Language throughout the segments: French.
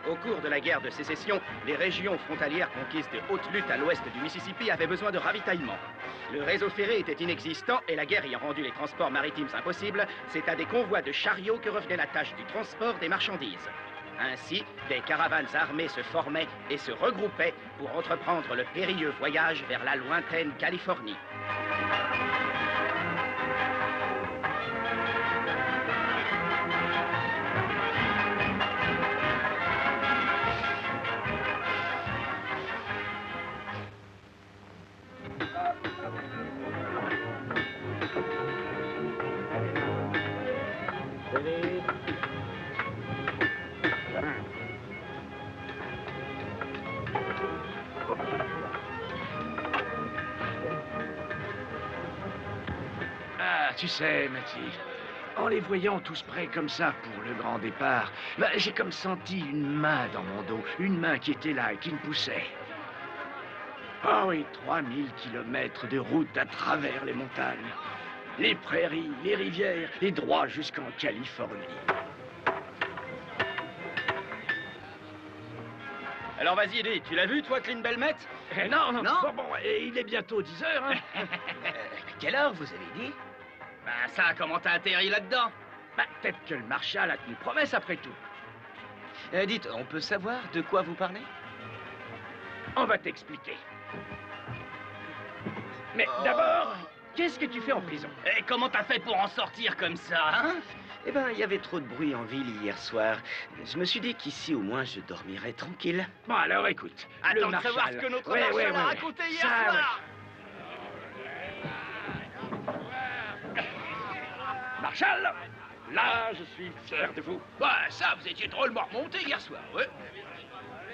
Au cours de la guerre de sécession, les régions frontalières conquises de haute lutte à l'ouest du Mississippi avaient besoin de ravitaillement. Le réseau ferré était inexistant et la guerre ayant rendu les transports maritimes impossibles, c'est à des convois de chariots que revenait la tâche du transport des marchandises. Ainsi, des caravanes armées se formaient et se regroupaient pour entreprendre le périlleux voyage vers la lointaine Californie. Tu sais, Mathilde, en les voyant tous prêts comme ça pour le grand départ, j'ai comme senti une main dans mon dos, une main qui était là et qui me poussait. Ah oui, 3000 kilomètres de route à travers les montagnes, les prairies, les rivières, et droit jusqu'en Californie. Alors vas-y, Eddie, tu l'as vu, toi, Clint Belmet? Non. Bon, il est bientôt 10 heures, hein. Quelle heure, vous avez dit? Ben ça, comment t'as atterri là-dedans? Peut-être que le Marshal a tenu promesse après tout. Dites, on peut savoir de quoi vous parlez? On va t'expliquer. Mais d'abord, qu'est-ce que tu fais en prison? Et comment t'as fait pour en sortir comme ça, hein? Eh ben, il y avait trop de bruit en ville hier soir. Je me suis dit qu'ici, au moins, je dormirais tranquille. Bon, alors écoute. Attends le de Marshal... savoir ce que notre Marshal a raconté hier soir. Marshal, là, je suis fier de vous. Bah, ça, vous étiez drôlement remonté hier soir, ouais.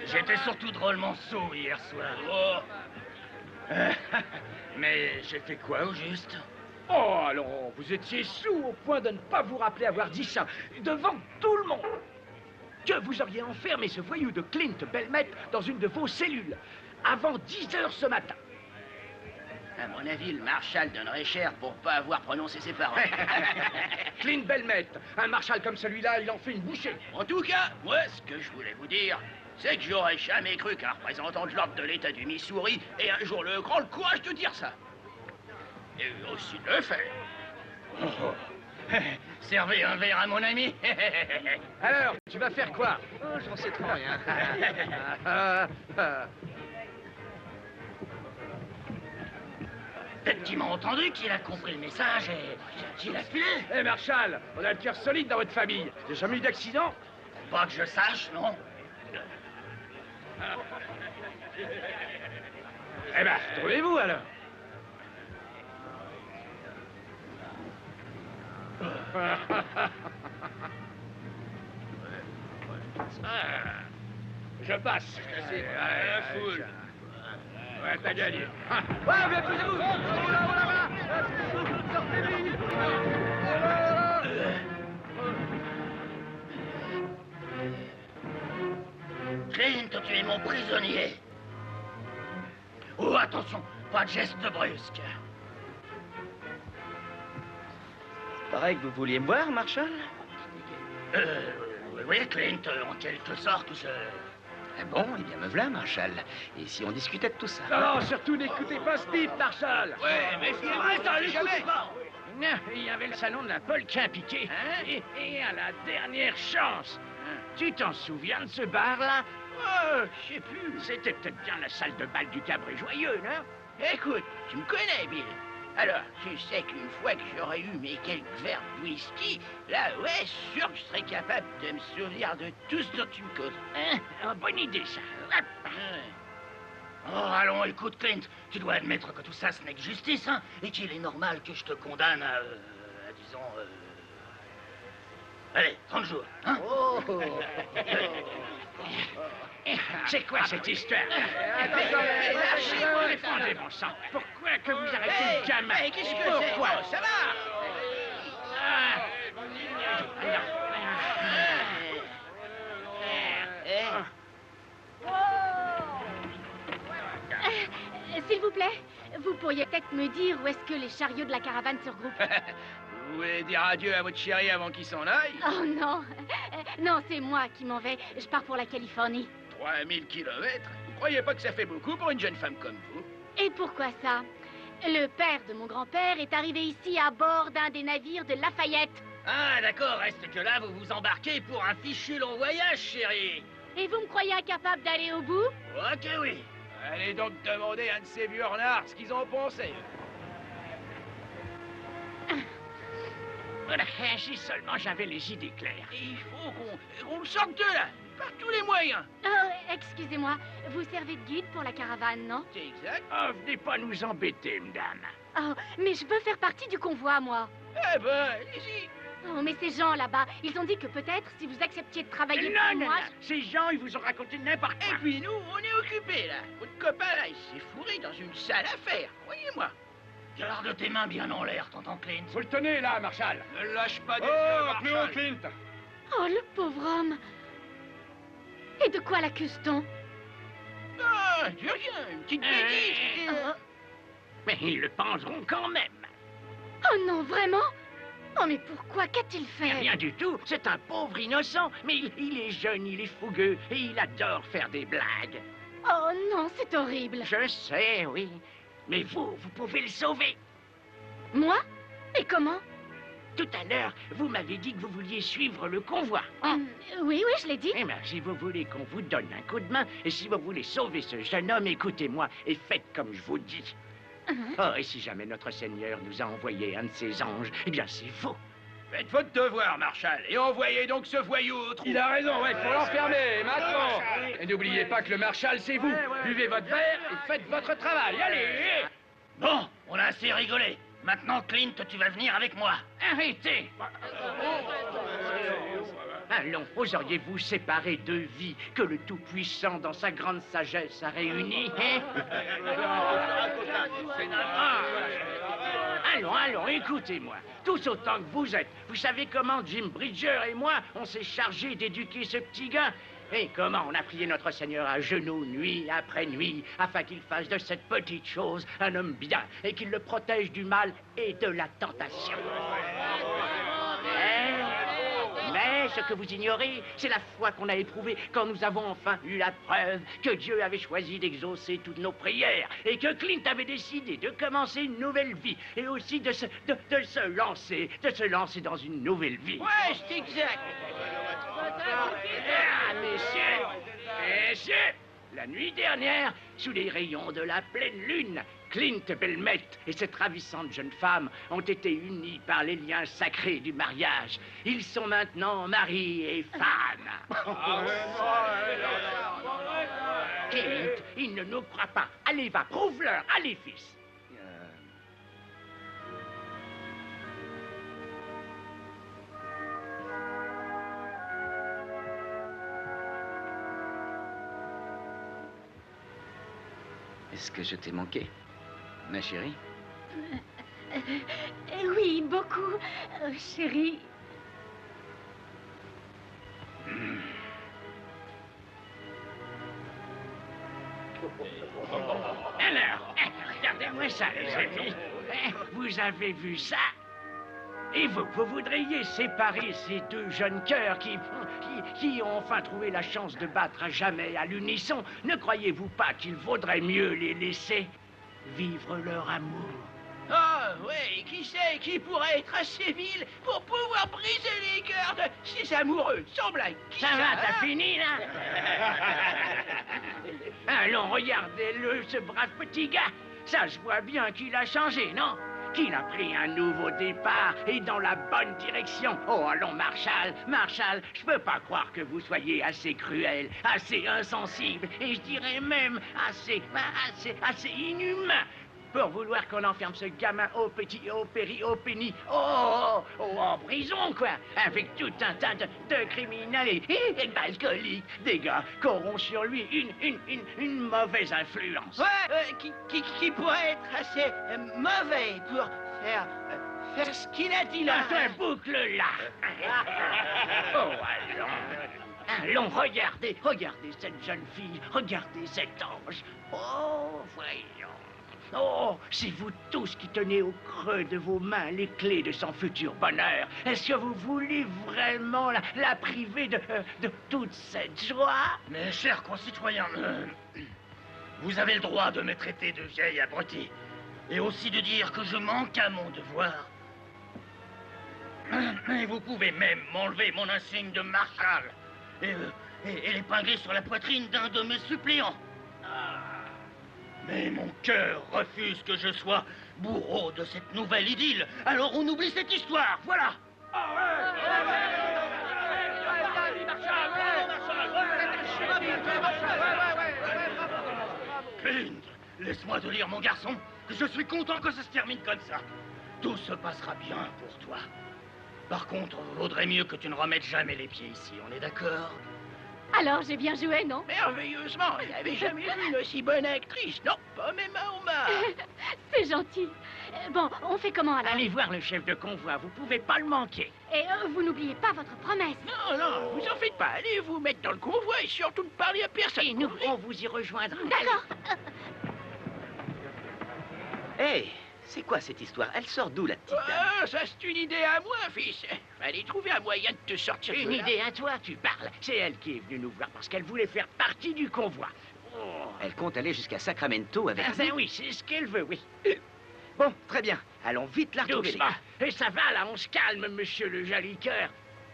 J'étais surtout drôlement sourd hier soir. Oh. Mais j'ai fait quoi au juste? Oh, alors, vous étiez sous au point de ne pas vous rappeler avoir dit ça, devant tout le monde. Que vous auriez enfermé ce voyou de Clint Belmet dans une de vos cellules, avant 10 heures ce matin. À mon avis, le Marshal donnerait cher pour pas avoir prononcé ses paroles. Clint Belmet, un Marshal comme celui-là, il en fait une bouchée. En tout cas, moi, ce que je voulais vous dire, c'est que j'aurais jamais cru qu'un représentant de l'ordre de l'État du Missouri ait un jour le courage de dire ça. Et aussi de le faire. Servez un verre à mon ami. Alors, tu vas faire quoi? Oh, j'en sais trop rien. Peut-être qu'il m'a entendu, qu'il a compris le message et qu'il a filé. Hé, Marshal, on a le cœur solide dans votre famille. J'ai jamais eu d'accident? Pas que je sache, non. Eh ben, trouvez-vous alors. Je passe. C'est la foule. Ouais, t'as gagné. Ouais, mais poussez-vous! Oh là, sortez vite! Clint, tu es mon prisonnier. Oh, attention, pas de geste brusque. Pareil que vous vouliez me voir, Marshal? Oui, Clint, en quelque sorte, je... Bon, eh bien me voilà, Marshal. Et si on discutait de tout ça? Non, surtout n'écoutez pas ce type, Marshal. Ouais, mais l'écoutez pas. Non, il y avait le salon de la Polquin piqué. Hein? Et à la dernière chance. Tu t'en souviens de ce bar-là? Oh, je sais plus. C'était peut-être bien la salle de bal du Cabré Joyeux, non? Écoute, tu me connais, Bill. Alors, tu sais qu'une fois que j'aurais eu mes quelques verres de whisky, là, ouais, sûr que je serais capable de me souvenir de tout ce dont tu me causes. Hein? Bonne idée, ça. Oh, allons, écoute, Clint, tu dois admettre que tout ça, ce n'est que justice, hein, et qu'il est normal que je te condamne à disons, allez, 30 jours, hein? Oh. C'est quoi cette histoire? Défendez mon sang. Pourquoi que vous arrêtez le gamin? Hey, qu'est-ce que c'est? Pourquoi? Ça va? S'il vous plaît, vous pourriez peut-être me dire où est-ce que les chariots de la caravane se regroupent? Vous voulez dire adieu à votre chéri avant qu'il s'en aille? Oh non, Non, c'est moi qui m'en vais. Je pars pour la Californie. 3000 kilomètres? Vous croyez pas que ça fait beaucoup pour une jeune femme comme vous? Et pourquoi ça? Le père de mon grand-père est arrivé ici à bord d'un des navires de Lafayette. Ah, d'accord, reste que là, vous vous embarquez pour un fichu long voyage, chérie. Et vous me croyez incapable d'aller au bout? Oh que oui. Allez donc demander à un de ces vieux renards ce qu'ils ont pensé. Voilà, si seulement j'avais les idées claires. Il faut qu'on le sorte de là, par tous les moyens. Oh, excusez-moi, vous servez de guide pour la caravane, non? C'est exact. Oh, venez pas nous embêter, madame. Oh, mais je veux faire partie du convoi, moi. Eh ben, allez-y. Oh, mais ces gens là-bas, ils ont dit que peut-être si vous acceptiez de travailler Non, pour non, moi... non. Ces gens, ils vous ont raconté n'importe Et quoi. puis nous, on est occupés là. Votre copain là, il s'est fourré dans une sale affaire, croyez-moi. Garde tes mains bien en l'air, tonton Clint. Vous le tenez, là, Marshall. Ne lâche pas des Oh, plus haut, Clint. Oh, le pauvre homme. Et de quoi l'accuse-t-on? Ah, de rien, une petite bêtise. Oh, Mais ils le penseront quand même. oh non, vraiment? Oh, mais pourquoi? Qu'a-t-il fait? Rien du tout, c'est un pauvre innocent. Mais il est jeune, il est fougueux et il adore faire des blagues. Oh non, c'est horrible. Je sais, oui. Mais vous pouvez le sauver. Moi? Et comment? Tout à l'heure, vous m'avez dit que vous vouliez suivre le convoi. Oui, oui, je l'ai dit. Eh bien, si vous voulez qu'on vous donne un coup de main, et si vous voulez sauver ce jeune homme, écoutez-moi et faites comme je vous dis. Oh, et si jamais notre Seigneur nous a envoyé un de ses anges, eh bien, c'est vous. Faites votre devoir, Marshall, et envoyez donc ce voyou au trou. Il a raison, ouais, faut l'enfermer, maintenant. Et n'oubliez pas que le Marshal, c'est vous. Buvez votre verre et faites votre travail, allez. Bon, on a assez rigolé. Maintenant, Clint, tu vas venir avec moi. Arrêtez! Allons, oseriez-vous séparer deux vies que le Tout-Puissant, dans sa grande sagesse, a réunies, hein? Allons, écoutez-moi. Tous autant que vous êtes. Vous savez comment Jim Bridger et moi, on s'est chargés d'éduquer ce petit gars? Et comment on a prié notre Seigneur à genoux, nuit après nuit, afin qu'il fasse de cette petite chose un homme bien et qu'il le protège du mal et de la tentation. Mais ce que vous ignorez, c'est la foi qu'on a éprouvée quand nous avons enfin eu la preuve que Dieu avait choisi d'exaucer toutes nos prières et que Clint avait décidé de commencer une nouvelle vie et aussi de se lancer dans une nouvelle vie. Ouais, c'est exact. Ah, messieurs, la nuit dernière, sous les rayons de la pleine lune, Clint Belmet et cette ravissante jeune femme ont été unis par les liens sacrés du mariage. Ils sont maintenant mari et femme. Clint, il ne nous croit pas. Allez, va, prouve-leur. Allez, fils. Est-ce que je t'ai manqué, ma chérie? Oui, beaucoup, chérie. Alors, regardez-moi ça, les amis. Vous avez vu ça? Et vous voudriez séparer ces deux jeunes cœurs qui ont enfin trouvé la chance de battre à jamais à l'unisson? Ne croyez-vous pas qu'il vaudrait mieux les laisser vivre leur amour? Oh, ouais, qui sait qui pourrait être assez vil pour pouvoir briser les cœurs de ces amoureux, sans blague. Qui Ça va, t'as hein? fini, là? Allons, regardez-le, ce brave petit gars. Ça se voit bien qu'il a changé, non? Qu'il a pris un nouveau départ et dans la bonne direction. Oh, allons, Marshall, je peux pas croire que vous soyez assez cruel, assez insensible, et je dirais même assez inhumain pour vouloir qu'on enferme ce gamin au péni, en prison, quoi, avec tout un tas de criminels et d'alcooliques, des gars qui auront sur lui une mauvaise influence. Ouais, qui pourrait être assez mauvais pour faire ce qu'il a dit là. Un boucle là. Oh, allons, regardez cette jeune fille, regardez cet ange. Oh, voyons. Oh, c'est vous tous qui tenez au creux de vos mains les clés de son futur bonheur. Est-ce que vous voulez vraiment la priver de toute cette joie? Mes chers concitoyens, vous avez le droit de me traiter de vieille abruti. Et aussi de dire que je manque à mon devoir. Et vous pouvez même m'enlever mon insigne de marshal et l'épingler sur la poitrine d'un de mes suppléants. Mais mon cœur refuse que je sois bourreau de cette nouvelle idylle. Alors on oublie cette histoire, voilà. Clint, laisse-moi te dire, mon garçon, que je suis content que ça se termine comme ça. Tout se passera bien pour toi. Par contre, vaudrait mieux que tu ne remettes jamais les pieds ici, on est d'accord? Alors, j'ai bien joué, non? Merveilleusement, il n'avait jamais vu une aussi bonne actrice. Non, pas même à Omar. C'est gentil. Bon, on fait comment alors? Allez voir le chef de convoi, vous pouvez pas le manquer. Et vous n'oubliez pas votre promesse. Non, non, vous en faites pas. Allez vous mettre dans le convoi et surtout ne parlez à personne. Et nous, on vous y rejoindra. D'accord. Hé, c'est quoi cette histoire? Elle sort d'où, la petite dame? Ah, ça c'est une idée à moi, fils. Fallait trouver un moyen de te sortir. Une idée à toi, tu parles. C'est elle qui est venue nous voir parce qu'elle voulait faire partie du convoi. Oh. Elle compte aller jusqu'à Sacramento avec Ah, nous? ben oui, c'est ce qu'elle veut, oui. Bon, très bien. Allons vite la retrouver. Doucement. Et ça va, là, on se calme, monsieur le joli cœur.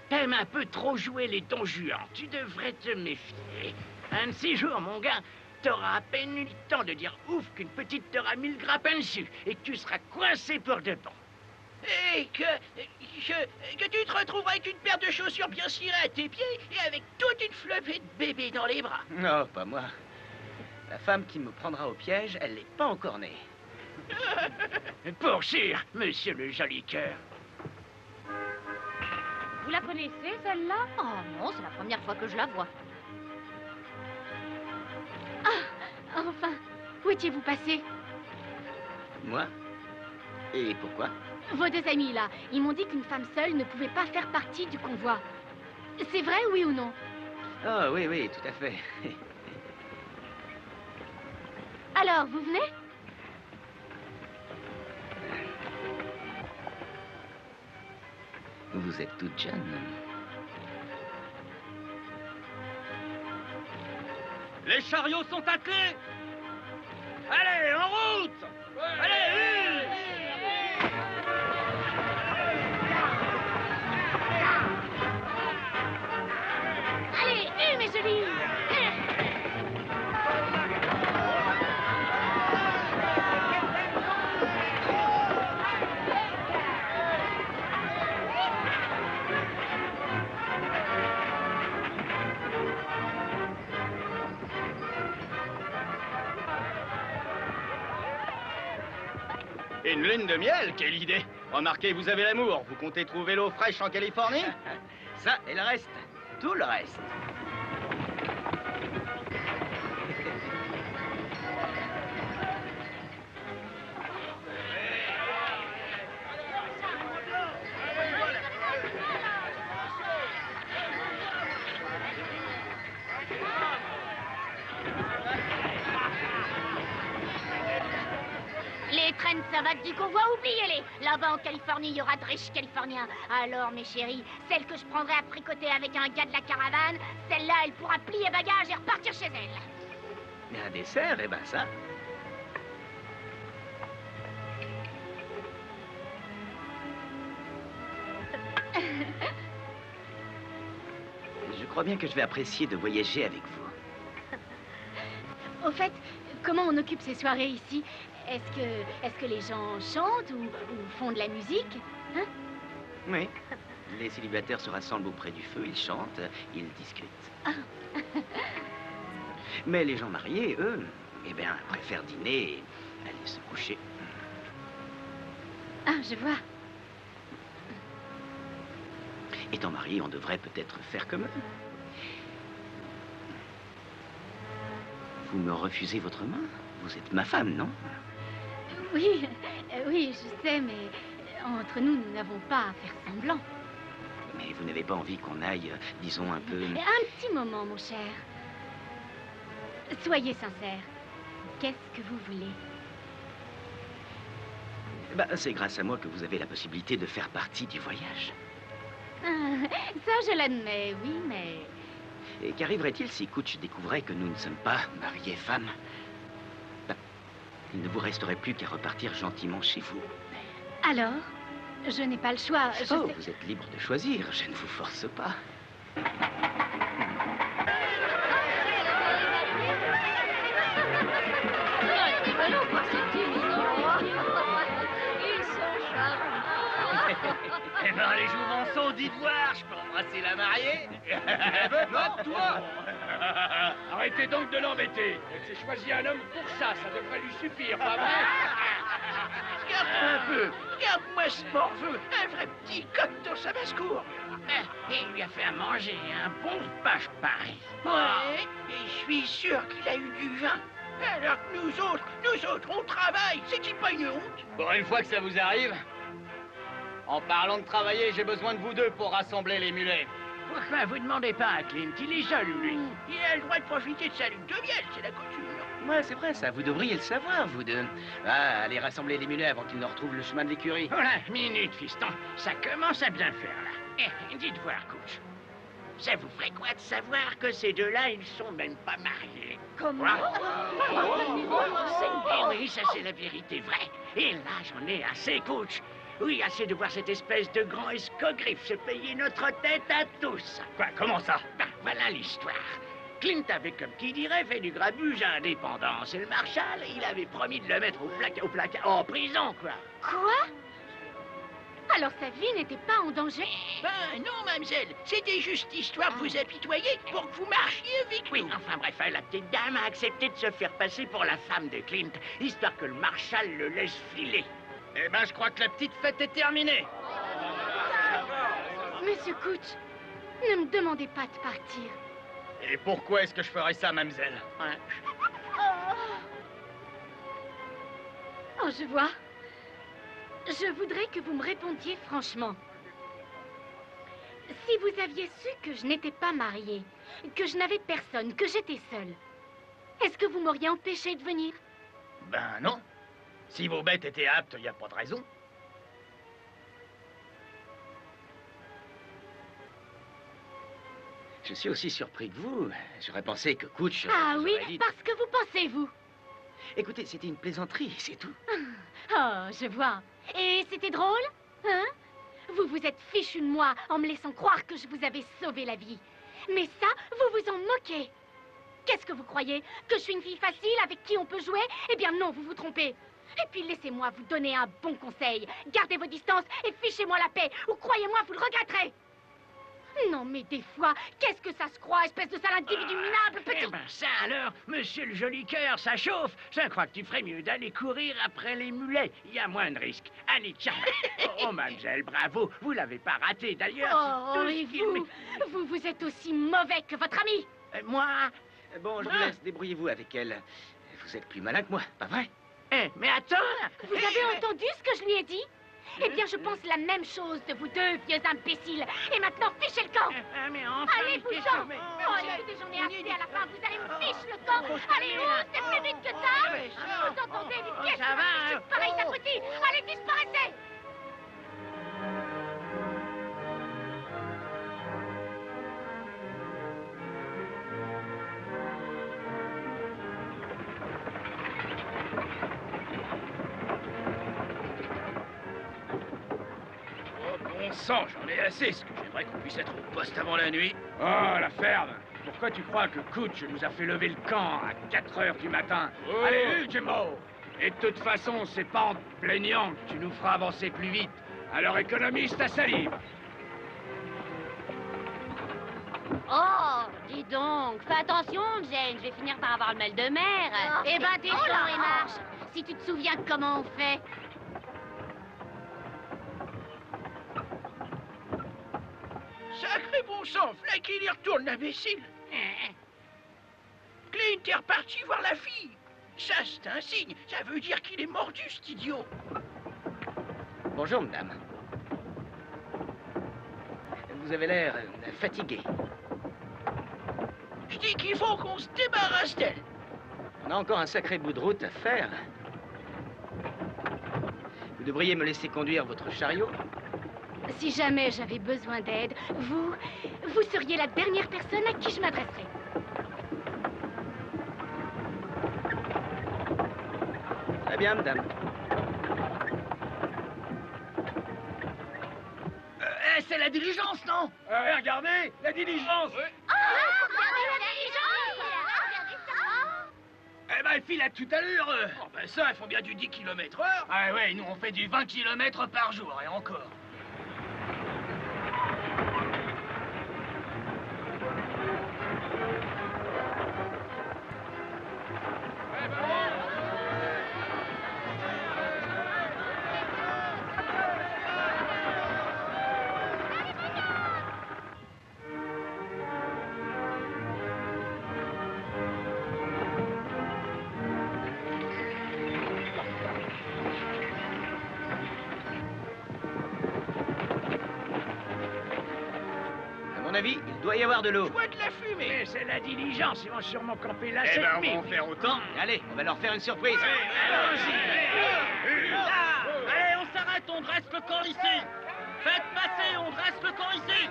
T'aimes un peu trop jouer les Don Juan. Tu devrais te méfier. Un de ces jours, mon gars, t'auras à peine eu le temps de dire ouf qu'une petite t'aura mis le grappin dessus et que tu seras coincé pour de bon. Et que tu te retrouveras avec une paire de chaussures bien cirées à tes pieds et avec toute une flopée de bébés dans les bras. Non, pas moi. La femme qui me prendra au piège, elle n'est pas encore née. Pour sûr, monsieur le joli cœur. Vous la connaissez, celle-là? Oh non, c'est la première fois que je la vois. Ah, enfin, où étiez-vous passé? Moi? Et pourquoi? Vos deux amis, là, ils m'ont dit qu'une femme seule ne pouvait pas faire partie du convoi. C'est vrai, oui ou non? Oh, oui, oui, tout à fait. Alors, vous venez? Vous êtes toute jeune. Les chariots sont attelés. Allez, en route. Allez, Allez, mes jolis! Une lune de miel, quelle idée! Remarquez, vous avez l'amour. Vous comptez trouver l'eau fraîche en Californie? Ça et le reste. Tout le reste. Les traînes savates du convoi, oubliez-les. Là-bas en Californie, il y aura de riches Californiens. Alors, mes chéris, celle que je prendrai à tricoter avec un gars de la caravane, celle-là, elle pourra plier bagages et repartir chez elle. Mais un dessert, eh ben ça. Je crois bien que je vais apprécier de voyager avec vous. Au fait, comment on occupe ces soirées ici? Est-ce que les gens chantent ou font de la musique? Hein? Oui. Les célibataires se rassemblent auprès du feu, ils chantent, ils discutent. Ah. Mais les gens mariés, eux, eh bien, préfèrent dîner et aller se coucher. Ah, je vois. Étant marié, on devrait peut-être faire comme eux. Vous me refusez votre main? Vous êtes ma femme, non? Oui, oui, je sais, mais entre nous, nous n'avons pas à faire semblant. Mais vous n'avez pas envie qu'on aille, disons, un peu... Un petit moment, mon cher. Soyez sincère. Qu'est-ce que vous voulez? Ben, c'est grâce à moi que vous avez la possibilité de faire partie du voyage. Ça, je l'admets, oui, mais... Et qu'arriverait-il si Kutch découvrait que nous ne sommes pas mariés femmes? Ben, il ne vous resterait plus qu'à repartir gentiment chez vous. Alors? Je n'ai pas le choix. Je sais... Vous êtes libre de choisir, je ne vous force pas. Eh ben, les jouvenceaux, dites voir, je peux embrasser la mariée? Toi! Arrêtez donc de l'embêter. Elle s'est choisi un homme pour ça devrait lui suffire, pas vrai? Regarde un peu. Regarde-moi ce morveux. Un vrai petit coq dans sa basse-cour. Il lui a fait à manger un bon pain. Ouais, et je suis sûr qu'il a eu du vin. Alors que nous autres, on travaille. C'est-il pas une honte? Pour une fois que ça vous arrive, en parlant de travailler, j'ai besoin de vous deux pour rassembler les mulets. Pourquoi vous demandez pas à Clint? Il est jeune, lui. Il a le droit de profiter de sa lune de miel, c'est la coutume. Ouais, c'est vrai, ça. Vous devriez le savoir, vous deux. Ah, allez rassembler les mulets avant qu'ils ne retrouvent le chemin de l'écurie. Voilà, minute, fiston. Ça commence à bien faire, là. Dites voir, Kutch. Ça vous ferait quoi de savoir que ces deux-là, ils sont même pas mariés? Comment? Oui, ça c'est la vérité vraie. Et là, j'en ai assez, Kutch. Oui, assez de voir cette espèce de grand escogriffe se payer notre tête à tous. Quoi, comment ça? Ben, voilà l'histoire. Clint avait, comme qui dirait, fait du grabuge à indépendance. Et le Marshal, il avait promis de le mettre au placard, en prison, quoi. Quoi? Alors sa vie n'était pas en danger? Ben non, mademoiselle. C'était juste histoire de vous apitoyer pour que vous marchiez avec nous. Oui, enfin bref, la petite dame a accepté de se faire passer pour la femme de Clint, histoire que le Marshal le laisse filer. Eh ben, je crois que la petite fête est terminée. Monsieur Kutch, ne me demandez pas de partir. Et pourquoi est-ce que je ferais ça, mademoiselle? Oh, je vois. Je voudrais que vous me répondiez franchement. Si vous aviez su que je n'étais pas mariée, que je n'avais personne, que j'étais seule, est-ce que vous m'auriez empêché de venir? Ben non. Si vos bêtes étaient aptes, il n'y a pas de raison. Je suis aussi surpris que vous. J'aurais pensé que Kutch... Ah vous oui, aurait dit... parce que vous pensez, vous. Écoutez, c'était une plaisanterie, c'est tout. Oh, je vois. Et c'était drôle, hein? Vous vous êtes fichu de moi en me laissant croire que je vous avais sauvé la vie. Mais ça, vous vous en moquez. Qu'est-ce que vous croyez? Que je suis une fille facile avec qui on peut jouer? Eh bien non, vous vous trompez. Et puis laissez-moi vous donner un bon conseil. Gardez vos distances et fichez-moi la paix, ou croyez-moi, vous le regretterez. Non, mais des fois, qu'est-ce que ça se croit, espèce de sale individu minable, petit... Eh ben ça alors, monsieur le joli cœur, ça chauffe. Je crois que tu ferais mieux d'aller courir après les mulets. Il y a moins de risques. Allez, tiens. Oh, mademoiselle, bravo. Vous l'avez pas raté, d'ailleurs. Oh, et vous êtes aussi mauvais que votre ami. Moi? Bon, je vous laisse, débrouillez-vous avec elle. Vous êtes plus malin que moi, pas vrai? Mais attends là. Vous avez entendu ce que je lui ai dit? Eh bien, je pense la même chose de vous deux, vieux imbéciles. Et maintenant, fichez le camp. Mais enfin, Allez-vous-en. Oh, écoutez, j'en ai assez à la fin. Vous allez me fiche le camp. Allez, c'est plus vite que ça. Vous entendez des pièces ça va, pareil, abrutis. Allez, disparaissez. Bon sang, j'en ai assez. Ce que j'aimerais qu'on puisse être au poste avant la nuit. Oh, la ferme. Pourquoi tu crois que Kutch nous a fait lever le camp à 4 heures du matin? Allez, Jimbo. Et de toute façon, c'est pas en te plaignant que tu nous feras avancer plus vite. Alors économise ta salive. Oh, dis donc, fais attention, Jane, je vais finir par avoir le mal de mer. Eh ben, descends et marche. Si tu te souviens de comment on fait. Sacré bon sang, v'là qu'il y retourne, l'imbécile. Clint est reparti voir la fille. Ça, c'est un signe. Ça veut dire qu'il est mordu, cet idiot. Bonjour, madame. Vous avez l'air fatigué. Je dis qu'il faut qu'on se débarrasse d'elle. On a encore un sacré bout de route à faire. Vous devriez me laisser conduire votre chariot. Si jamais j'avais besoin d'aide, vous seriez la dernière personne à qui je m'adresserais. Très bien, madame. C'est la diligence, non? Regardez, la diligence. Eh ben, elle file à toute allure. Oh, ben ça, ils font bien du 10 km/h. Ah ouais, nous on fait du 20 km par jour, et encore. À mon avis, il doit y avoir de l'eau. Je vois de la fumée. Mais c'est la diligence, ils vont sûrement camper là Eh cette ben, on nuit. va en faire autant. Allez, on va leur faire une surprise. Allez, on s'arrête, on dresse le camp ici. Faites passer, on dresse le camp ici.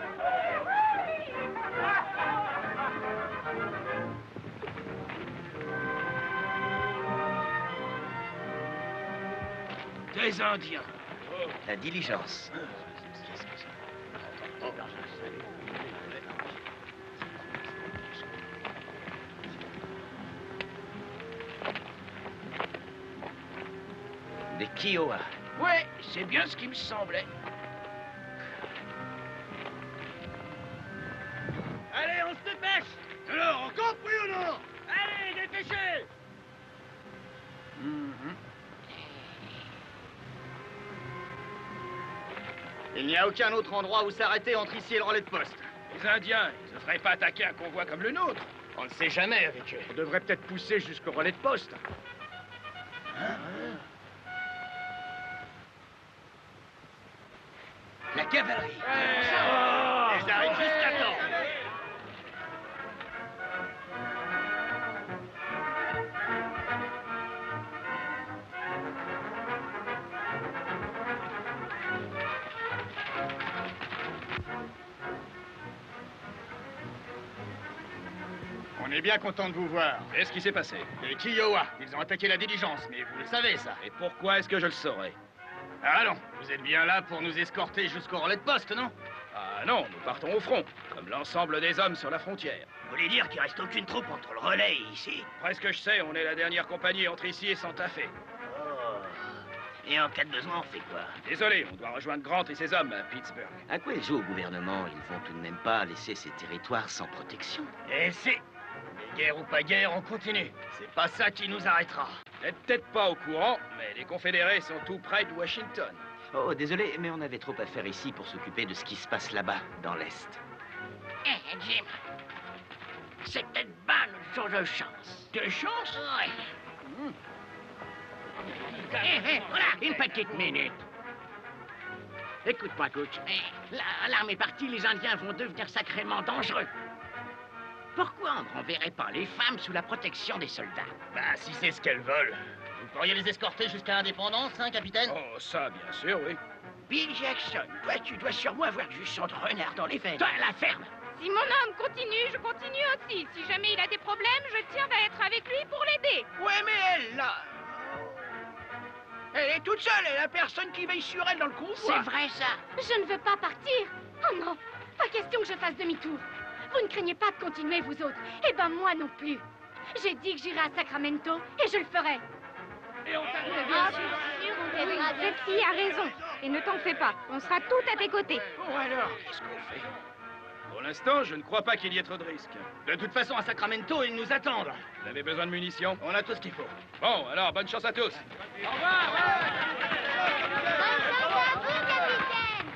Des Indiens. La diligence. Des Kiowa. Ouais, c'est bien ce qui me semblait. Allez, on se dépêche. Alors, encore oui ou non? Allez, dépêchez. Il n'y a aucun autre endroit où s'arrêter entre ici et le relais de poste. Les Indiens, ils ne feraient pas attaquer un convoi comme le nôtre. On ne sait jamais avec eux. On devrait peut-être pousser jusqu'au relais de poste. La cavalerie. Ils arrivent juste à temps. On est bien content de vous voir. Qu'est-ce qui s'est passé? Les Kiowa, ils ont attaqué la diligence, mais vous le savez, ça. Et pourquoi est-ce que je le saurais? Ah non, vous êtes bien là pour nous escorter jusqu'au relais de poste, non? Ah non, nous partons au front, comme l'ensemble des hommes sur la frontière. Vous voulez dire qu'il reste aucune troupe entre le relais et ici? Presque je sais, on est la dernière compagnie entre ici et Santa Fe. Oh. Et en cas de besoin, on fait quoi? Désolé, on doit rejoindre Grant et ses hommes à Pittsburgh. À quoi ils jouent au gouvernement? Ils vont tout de même pas laisser ces territoires sans protection. Et c'est... Mais guerre ou pas guerre, on continue. C'est pas ça qui nous arrêtera. Vous n'êtes peut-être pas au courant, mais les confédérés sont tout près de Washington. Oh, désolé, mais on avait trop à faire ici pour s'occuper de ce qui se passe là-bas, dans l'Est. Eh, Jim, c'est peut-être pas notre jour de chance. De chance? Ouais. Voilà, une petite minute. Écoute-moi, coach. L'arme est partie, les Indiens vont devenir sacrément dangereux. Pourquoi on ne renverrait pas les femmes sous la protection des soldats? Bah, si c'est ce qu'elles veulent. Vous pourriez les escorter jusqu'à l'indépendance, hein, capitaine? Oh, ça, bien sûr, oui. Bill Jackson, toi, tu dois sûrement avoir du sang de renard dans les veines. Toi, la ferme! Si mon homme continue, je continue aussi. Si jamais il a des problèmes, je tiens à être avec lui pour l'aider. Ouais, mais elle, là... Elle est toute seule, elle a personne qui veille sur elle dans le convoi. C'est vrai, ça. Je ne veux pas partir. Oh non, pas question que je fasse demi-tour. Vous ne craignez pas de continuer, vous autres. Eh ben, moi non plus. J'ai dit que j'irais à Sacramento et je le ferai. Et on Bien sûr, on t'aidera. Cette fille a raison. Et ne t'en fais pas, on sera tout à tes côtés. Bon, alors, qu'est-ce qu'on fait? Pour l'instant, je ne crois pas qu'il y ait trop de risques. De toute façon, à Sacramento, ils nous attendent. Vous avez besoin de munitions? On a tout ce qu'il faut. Bon, alors, bonne chance à tous. Bonne chance à vous, capitaine.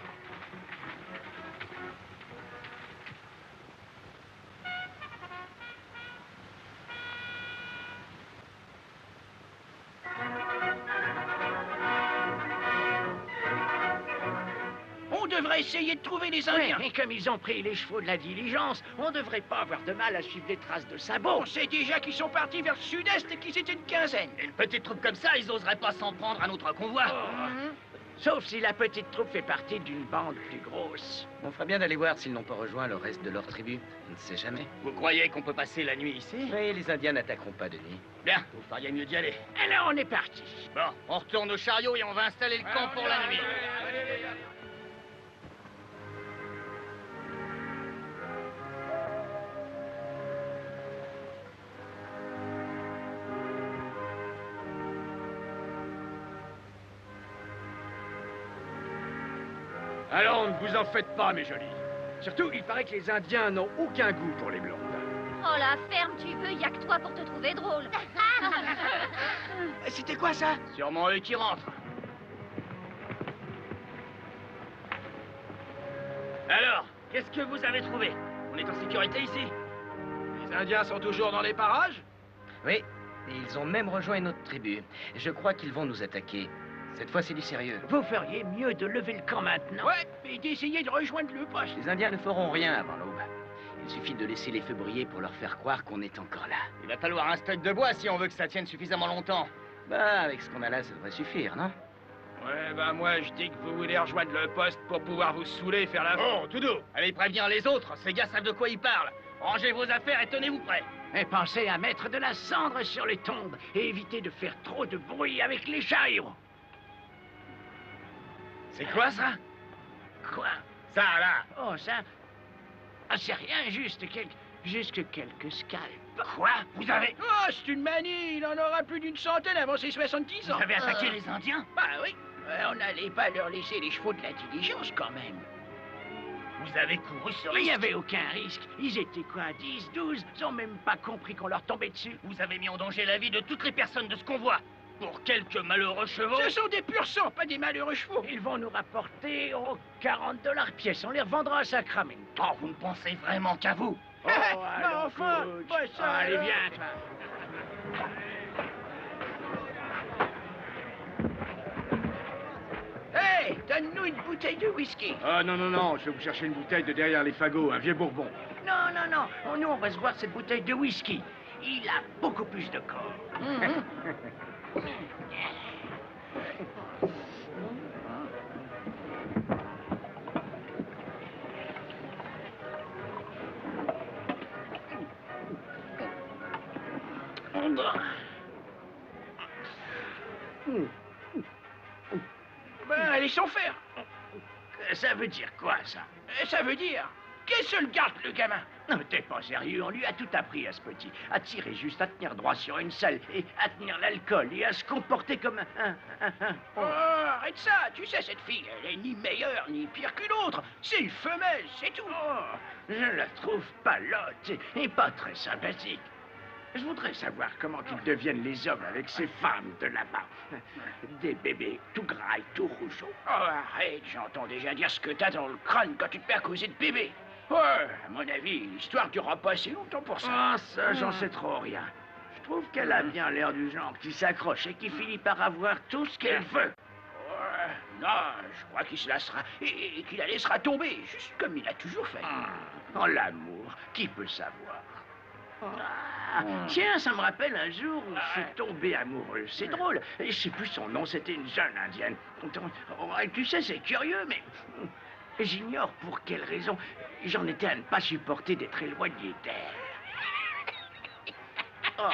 On devrait essayer de trouver les Indiens. Et comme ils ont pris les chevaux de la diligence, on devrait pas avoir de mal à suivre les traces de sabots. On sait déjà qu'ils sont partis vers le sud-est et qu'ils étaient une quinzaine. Et une petite troupe comme ça, ils oseraient pas s'en prendre à notre convoi. Sauf si la petite troupe fait partie d'une bande plus grosse. On ferait bien d'aller voir s'ils n'ont pas rejoint le reste de leur tribu. On ne sait jamais. Vous croyez qu'on peut passer la nuit ici? Oui, les Indiens n'attaqueront pas de nuit. Bien, vous feriez mieux d'y aller. Alors on est parti. Bon, on retourne au chariot et on va installer le camp pour la nuit. Alors, ne vous en faites pas, mes jolis. Surtout, il paraît que les Indiens n'ont aucun goût pour les blondes. Oh la ferme, tu veux, y a que toi pour te trouver drôle. C'était quoi ça? Sûrement eux qui rentrent. Alors, qu'est-ce que vous avez trouvé? On est en sécurité ici? Les Indiens sont toujours dans les parages? Oui, et ils ont même rejoint une autre tribu. Je crois qu'ils vont nous attaquer. Cette fois, c'est du sérieux. Vous feriez mieux de lever le camp maintenant. Ouais, et d'essayer de rejoindre le poste. Les Indiens ne feront rien avant l'aube. Il suffit de laisser les feux briller pour leur faire croire qu'on est encore là. Il va falloir un stock de bois si on veut que ça tienne suffisamment longtemps. Bah, avec ce qu'on a là, ça devrait suffire, non? Ouais, bah moi, je dis que vous voulez rejoindre le poste pour pouvoir vous saouler et faire la... Oh, tout doux. Allez prévenir les autres, ces gars savent de quoi ils parlent. Rangez vos affaires et tenez-vous prêts. Et pensez à mettre de la cendre sur les tombes et évitez de faire trop de bruit avec les chariots. C'est quoi ça? Quoi? Ça, là. Oh, ça... Ah, c'est rien, juste quelques scalps. Quoi? Vous avez... Oh, c'est une manie. Il en aura plus d'une centaine avant ses 70 ans. Vous avez attaqué les Indiens? Bah oui, on n'allait pas leur laisser les chevaux de la diligence quand même. Vous avez couru ce Il risque? n'y avait aucun risque. Ils étaient quoi, 10, 12? Ils ont même pas compris qu'on leur tombait dessus. Vous avez mis en danger la vie de toutes les personnes de ce convoi. Pour quelques malheureux chevaux? Ce sont des purs sang, pas des malheureux chevaux. Ils vont nous rapporter 40 $ pièce. On les revendra à Sacramento. Oh, vous ne pensez vraiment qu'à vous? Oh, allons, enfin, coach. pas ça, Allez, alors. viens, toi. Hey, donne-nous une bouteille de whisky. Ah non, non, non, je vais vous chercher une bouteille de derrière les fagots, un vieux bourbon. Non, non, non. Nous, on va se boire cette bouteille de whisky. Il a beaucoup plus de corps. Ben, allez sans faire. Ça veut dire quoi, ça? Ça veut dire... Qu'est-ce que le garde, le gamin? Non, t'es pas sérieux, on lui a tout appris à ce petit. À tirer juste, à tenir droit sur une selle, et à tenir l'alcool, et à se comporter comme un... Oh, arrête ça, tu sais, cette fille, elle est ni meilleure, ni pire qu'une autre. C'est une femelle, c'est tout. Oh, je la trouve palote, et pas très sympathique. Je voudrais savoir comment qu'ils deviennent les hommes avec ces femmes de là-bas. Des bébés tout gras et tout rougeaux. Oh, arrête, j'entends déjà dire ce que t'as dans le crâne quand tu te mets à causer de bébé. Ouais, à mon avis, l'histoire durera pas assez longtemps pour ça. Ah, ça, j'en sais trop rien. Je trouve qu'elle a bien l'air du genre qui s'accroche et qui finit par avoir tout ce qu'elle veut. Non, je crois qu'il se lassera et qu'il la laissera tomber, juste comme il a toujours fait. En l'amour, qui peut savoir? Ah, tiens, ça me rappelle un jour où je suis tombé amoureux. C'est drôle. Je sais plus son nom, c'était une jeune indienne. Oh, tu sais, c'est curieux, mais j'ignore pour quelle raison. J'en étais à ne pas supporter d'être éloigné d'elle. Oh.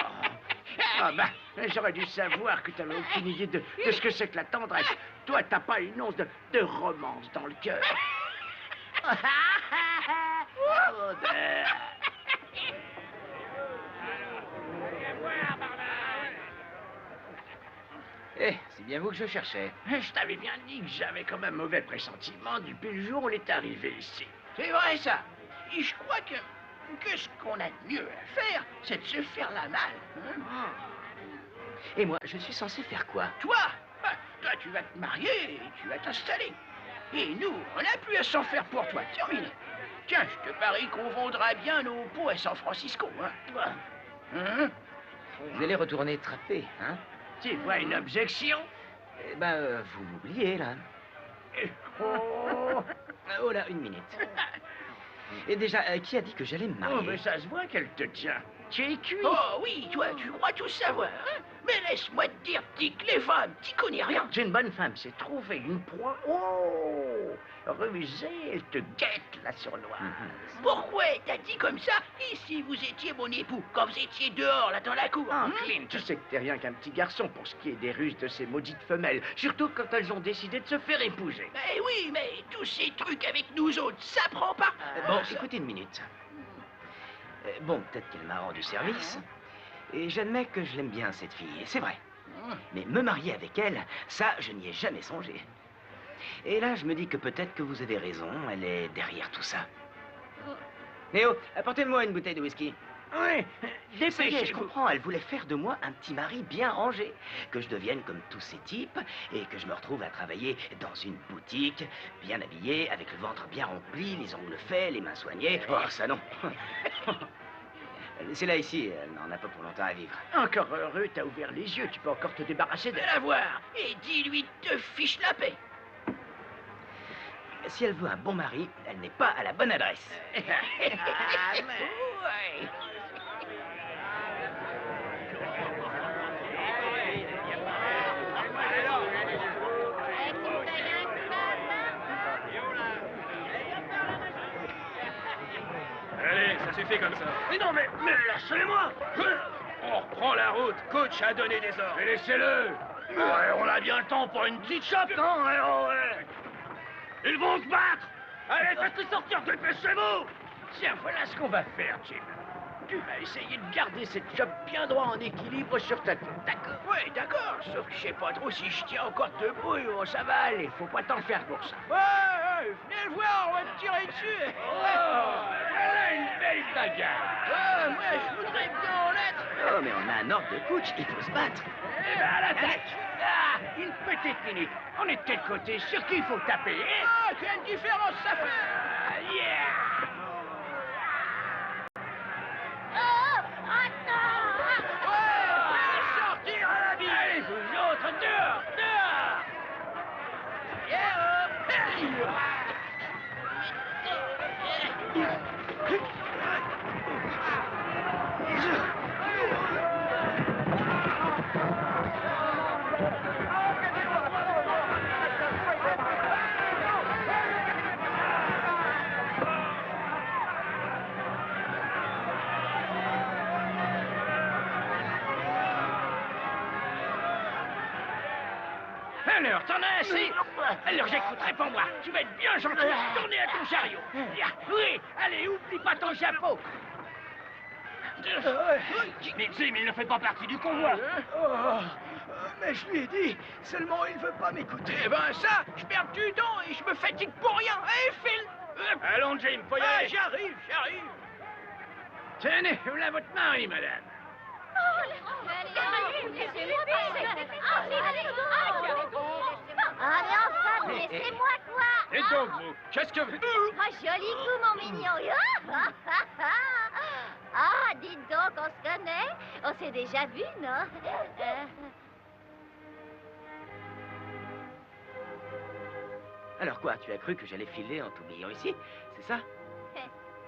Ah bah, j'aurais dû savoir que t'avais aucune idée de ce que c'est que la tendresse. Toi, t'as pas une once de romance dans le cœur. Odeur. Eh, c'est bien vous que je cherchais. Je t'avais bien dit que j'avais comme un mauvais pressentiment depuis le jour où on est arrivé ici. C'est vrai, ça. Et je crois que ce qu'on a de mieux à faire, c'est de se faire la malle. Hein? Et moi, je suis censé faire quoi? Toi, toi, tu vas te marier et tu vas t'installer. Et nous, on n'a plus à s'en faire pour toi. Terminé. Tiens, je te parie qu'on vendra bien nos pots à San Francisco. Hein? Vous allez retourner trapper, hein? Tu vois une objection? Eh ben, vous m'oubliez, là. Oh, là, une minute. Et déjà, qui a dit que j'allais me marier? Oh, mais ça se voit qu'elle te tient. Tu es cuit. Oh oui, toi, tu crois tout savoir, hein? Mais laisse-moi te dire, Dick, les femmes, t'y connais rien. C'est une bonne femme, c'est trouver une proie. Oh, rusée, elle te guette, la sournoise. Pourquoi t'as dit comme ça? Et si vous étiez mon époux, quand vous étiez dehors, là, dans la cour? Ah, Clint, tu sais que t'es rien qu'un petit garçon pour ce qui est des ruses de ces maudites femelles, surtout quand elles ont décidé de se faire épouser. Eh oui, mais tous ces trucs avec nous autres, ça prend pas. Bon, écoutez une minute. Bon, peut-être qu'elle m'a rendu service. Et j'admets que je l'aime bien, cette fille, c'est vrai. Mais me marier avec elle, ça, je n'y ai jamais songé. Et là, je me dis que peut-être que vous avez raison, elle est derrière tout ça. Néo, apportez-moi une bouteille de whisky. Oui, Ça y est, je dépêchez-vous. comprends, elle voulait faire de moi un petit mari bien rangé. Que je devienne comme tous ces types et que je me retrouve à travailler dans une boutique, bien habillé, avec le ventre bien rempli, les ongles faits, les mains soignées. Oh, ça non. C'est là ici, elle n'en a pas pour longtemps à vivre. Encore heureux, t'as ouvert les yeux, tu peux encore te débarrasser De d'elle. la voir. Et dis-lui de te fiche la paix. Si elle veut un bon mari, elle n'est pas à la bonne adresse. Ouais. Allez, ça suffit comme ça. Mais non, mais lâchez-moi. On reprend la route. Coach a donné des ordres. Mais laissez-le. Ouais, on a bien le temps pour une petite chope, non? Ouais, ouais. Ils vont se battre. Allez, faites-les sortir, dépêchez-vous. Tiens, voilà ce qu'on va faire, Jim. Tu vas essayer de garder cette chope bien droit en équilibre sur ta tête, d'accord? Ouais, d'accord, sauf que je sais pas trop si je tiens encore debout. Oh, ça va aller, faut pas t'en faire pour ça. Ouais, venez le voir, on va te tirer dessus. Oh, elle a une belle bagarre. Moi, je voudrais bien en être. Oh, mais on a un ordre de coach, il faut se battre. Eh ben, à l'attaque. Ah, une petite minute. On est de quel côté? Sur qui il faut taper, hein? Ah, quelle différence ça fait. Ah, yeah. Sortir à la vie. Allez, vous autres, dehors, dehors. Alors, t'en as assez? Alors, j'écouterai pas moi. Tu vas être bien gentil. Tournez à ton chariot. Oui, allez, oublie pas ton chapeau. Mais Jim, il ne fait pas partie du convoi. Mais je lui ai dit, seulement il veut pas m'écouter. Eh ben ça, je perds du temps et je me fatigue pour rien. Eh, Phil. Allons, Jim, faut y aller. J'arrive. Tenez, voilà votre mari, madame. Allez, enfin, laissez-moi, quoi. Et donc, vous, qu'est-ce que vous... Oh, joli coup, mon mignon. Ah, dites donc, on se connaît. On s'est déjà vu, non? Alors quoi, tu as cru que j'allais filer en t'oubliant ici? C'est ça?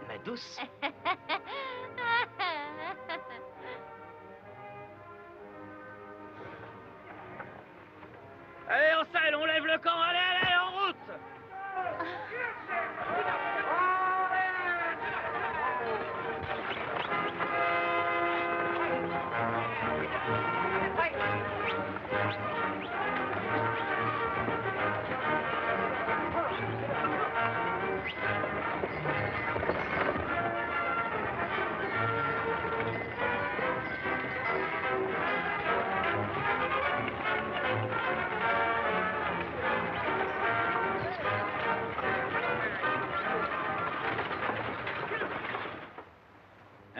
Ma douce. Allez, on s'aide, on lève le camp. Allez, allez, en route.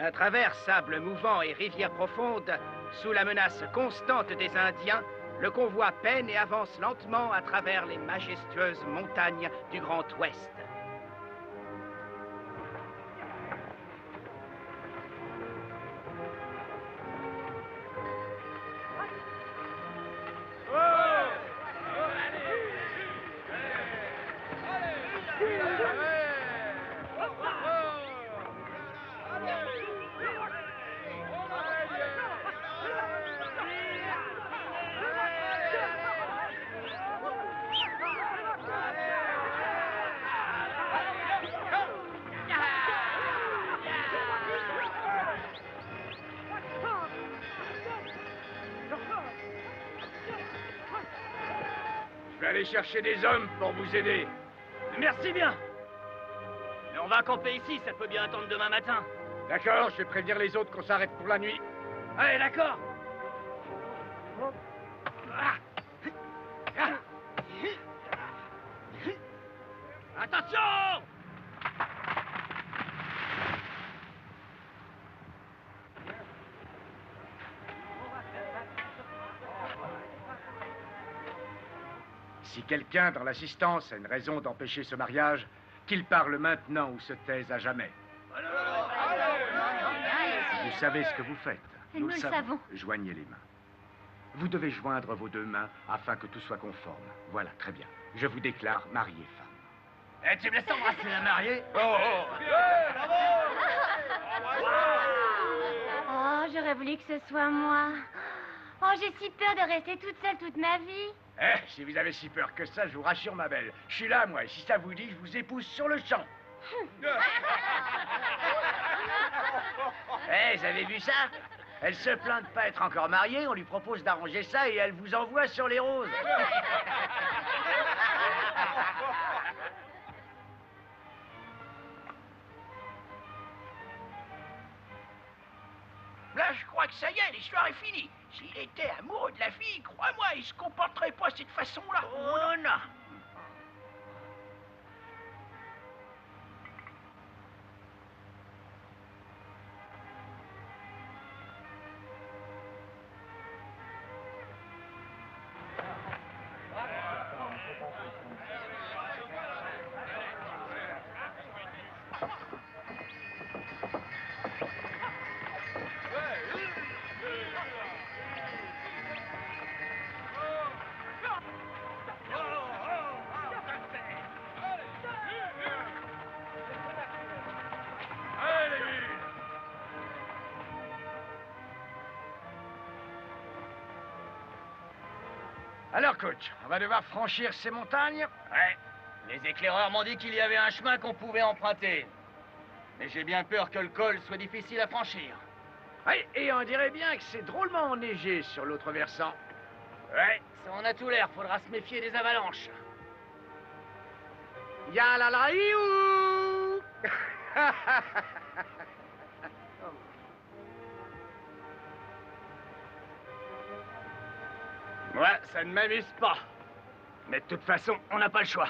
À travers sables mouvants et rivières profondes, sous la menace constante des Indiens, le convoi peine et avance lentement à travers les majestueuses montagnes du Grand Ouest. aller chercher des hommes pour vous aider. Merci bien. Mais on va camper ici, ça peut bien attendre demain matin. D'accord, je vais prévenir les autres qu'on s'arrête pour la nuit. Allez, d'accord. Attention! Si quelqu'un dans l'assistance a une raison d'empêcher ce mariage, qu'il parle maintenant ou se taise à jamais. Vous savez ce que vous faites. Nous le savons. Joignez les mains. Vous devez joindre vos deux mains afin que tout soit conforme. Voilà, très bien. Je vous déclare marié femme. Eh, tu me laisses embrasser la mariée? Oh, j'aurais voulu que ce soit moi. Oh, j'ai si peur de rester toute seule toute ma vie. Eh, si vous avez si peur que ça, je vous rassure, ma belle. Je suis là, moi, et si ça vous dit, je vous épouse sur le champ. Eh, vous avez vu ça? Elle se plaint de pas être encore mariée, on lui propose d'arranger ça et elle vous envoie sur les roses. Là, je crois que ça y est, l'histoire est finie. S'il était amoureux de la fille, crois-moi, il se comporterait pas de cette façon-là. Oh non! Alors, coach, on va devoir franchir ces montagnes? Ouais. Les éclaireurs m'ont dit qu'il y avait un chemin qu'on pouvait emprunter. Mais j'ai bien peur que le col soit difficile à franchir. Oui, et on dirait bien que c'est drôlement enneigé sur l'autre versant. Ouais, ça en a tout l'air, faudra se méfier des avalanches. Ya la la iou. Moi, ça ne m'amuse pas. Mais de toute façon, on n'a pas le choix.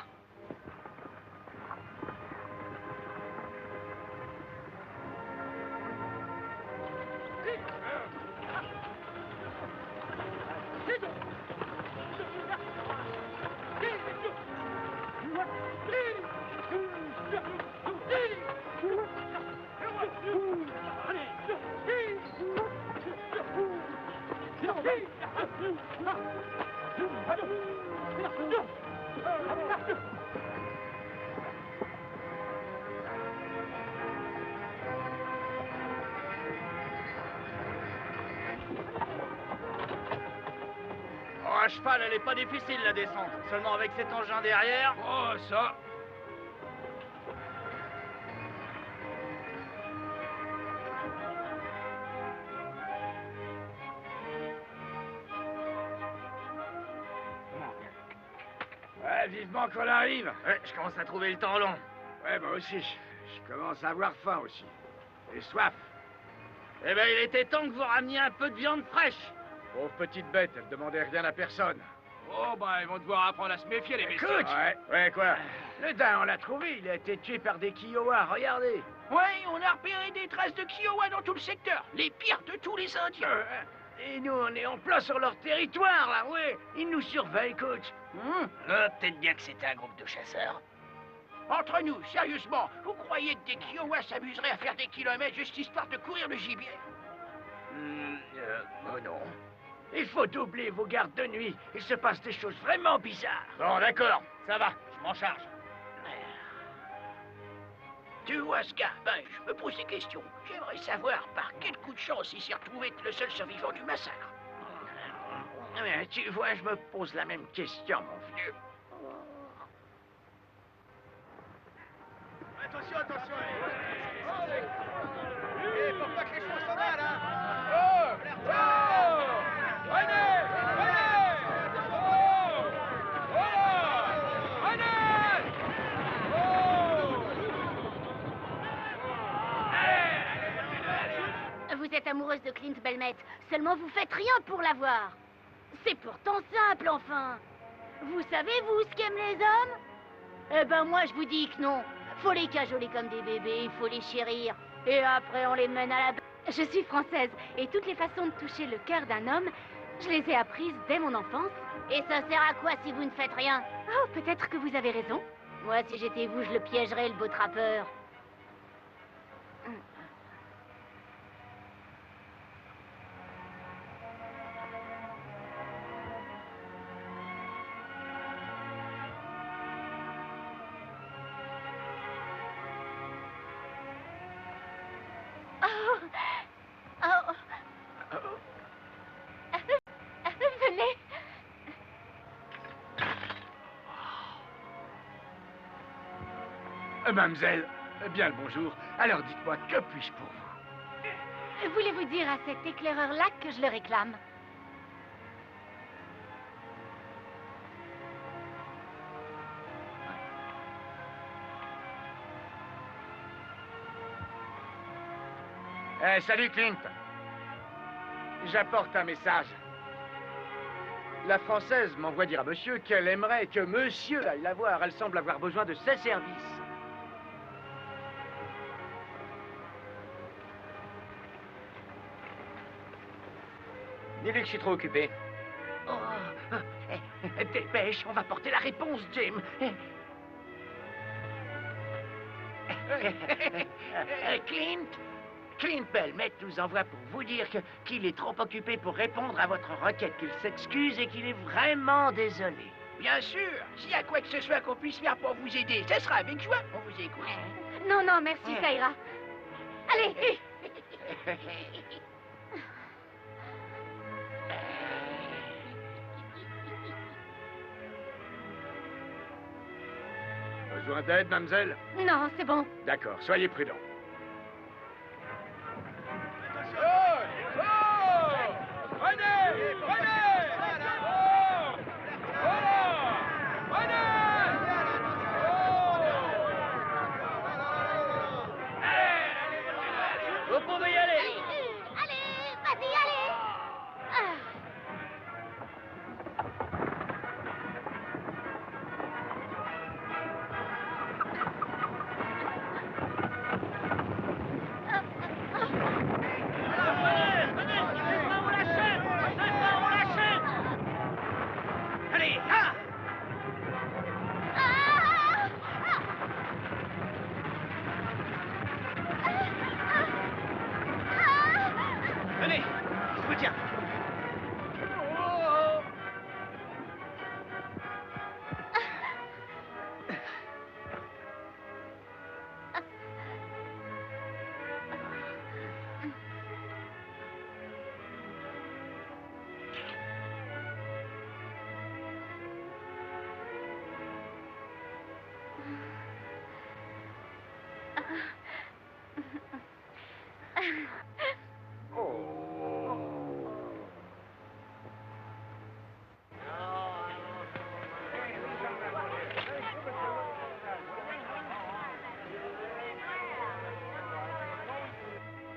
Oh, à cheval, elle est pas difficile la descente. Seulement avec cet engin derrière. Oh, ça. Ouais, vivement qu'on arrive. Ouais, je commence à trouver le temps long. Ouais, moi aussi. Je commence à avoir faim aussi. Et soif. Eh ben, il était temps que vous rameniez un peu de viande fraîche. Pauvre petite bête, elle demandait rien à personne. Oh, bah, ils vont devoir apprendre à se méfier, les messieurs. Écoute! Ouais, quoi? Le daim, on l'a trouvé, il a été tué par des Kiowas, regardez! Ouais, on a repéré des traces de Kiowa dans tout le secteur. Les pires de tous les Indiens. Et nous, on est en plein sur leur territoire, là, ouais! Ils nous surveillent, coach! Peut-être bien que c'était un groupe de chasseurs. Entre nous, sérieusement, vous croyez que des Kiowas s'amuseraient à faire des kilomètres juste histoire de courir le gibier? Oh non. Il faut doubler vos gardes de nuit. Il se passe des choses vraiment bizarres. Bon, d'accord, ça va, je m'en charge. Tu vois ce gars? Ben, je me pose des questions. J'aimerais savoir par quel coup de chance il s'est retrouvé être le seul survivant du massacre. Tu vois, je me pose la même question, mon vieux. Attention, attention. Et faut pas que les chevaux s'en mêlent, hein. Oh, Venez! Venez! Oh! Oh! amoureuse de Clint Belmet. Seulement vous faites rien pour l'avoir. C'est pourtant simple, enfin. Vous savez, vous, ce qu'aiment les hommes? Eh ben, moi, je vous dis que non. Faut les cajoler comme des bébés, il faut les chérir. Et après, on les mène à la... Je suis française, et toutes les façons de toucher le cœur d'un homme, je les ai apprises dès mon enfance. Et ça sert à quoi si vous ne faites rien? Oh, peut-être que vous avez raison. Moi, si j'étais vous, je le piégerais, le beau trappeur. Venez. Mademoiselle, bien le bonjour. Alors dites-moi, que puis-je pour vous? Voulez-vous dire à cet éclaireur-là que je le réclame? Salut Clint. J'apporte un message. La Française m'envoie dire à monsieur qu'elle aimerait que monsieur aille la voir. Elle semble avoir besoin de ses services. Dis-lui que je suis trop occupé. Oh, dépêche, on va porter la réponse, Jim. Clint Belmet nous envoie pour vous dire qu'il est trop occupé pour répondre à votre requête, qu'il s'excuse et qu'il est vraiment désolé. Bien sûr, s'il y a quoi que ce soit qu'on puisse faire pour vous aider, ce sera avec joie. On vous écoute. Non, non, merci, ça ira. Allez. Besoin d'aide, mademoiselle? Non, c'est bon. D'accord, soyez prudent. Vous pouvez y aller. Allez, vas-y, allez. Allez, là. Venez, je vous tiens.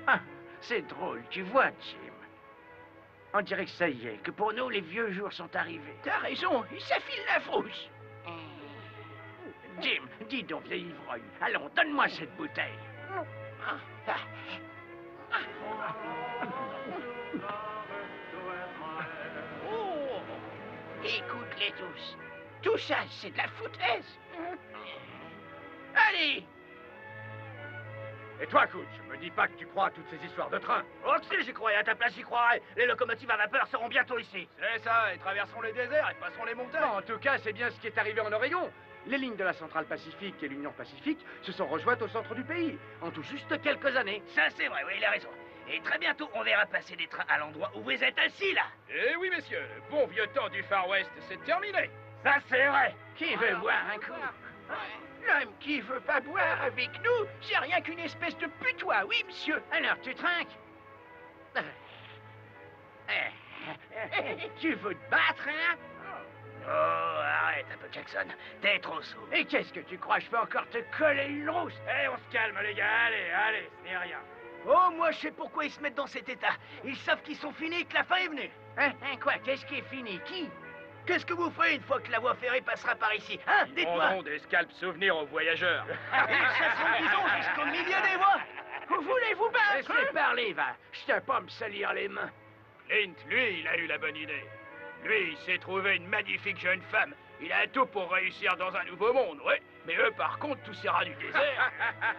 Ah, c'est drôle, tu vois, Jim. On dirait que ça y est, que pour nous, les vieux jours sont arrivés. T'as raison, ça file la frousse. Jim, dis donc, vieil ivrogne. Allons, donne-moi cette bouteille. Oh, écoute-les tous. Tout ça, c'est de la foutaise. Allez! Et toi, Cooch, me dis pas que tu crois à toutes ces histoires de train. Oh, que si, j'y croyais, à ta place, j'y croirais. Les locomotives à vapeur seront bientôt ici. C'est ça, et traversons les déserts et passerons les montagnes. Non, en tout cas, c'est bien ce qui est arrivé en Oregon. Les lignes de la Centrale Pacifique et l'Union Pacifique se sont rejointes au centre du pays, en tout juste quelques années. Ça, c'est vrai, oui, il a raison. Et très bientôt, on verra passer des trains à l'endroit où vous êtes assis, là. Eh oui, messieurs, le bon vieux temps du Far West, c'est terminé. Ça, c'est vrai. Qui veut boire un coup? L'homme qui veut pas boire avec nous, c'est rien qu'une espèce de putois, oui, monsieur. Alors, tu trinques? Tu veux te battre, hein? Oh, arrête un peu, Jackson. T'es trop sourd. Et qu'est-ce que tu crois? Je peux encore te coller une rousse. Eh, on se calme, les gars, allez, allez, ce n'est rien. Oh, moi, je sais pourquoi ils se mettent dans cet état. Ils savent qu'ils sont finis et que la fin est venue. Hein, quoi? Qu'est-ce qui est fini? Qui? Qu'est-ce que vous ferez une fois que la voie ferrée passera par ici? Hein? Ils Dites-moi. vendront des scalps souvenirs aux voyageurs. Ils chasseront le bison jusqu'au milieu des voies. Vous voulez vous battre? Laissez parler, va. Je tiens pas à me salir les mains. Clint, lui, il a eu la bonne idée. Lui, il s'est trouvé une magnifique jeune femme. Il a tout pour réussir dans un nouveau monde, ouais. Mais eux, par contre, tous ces rats du désert...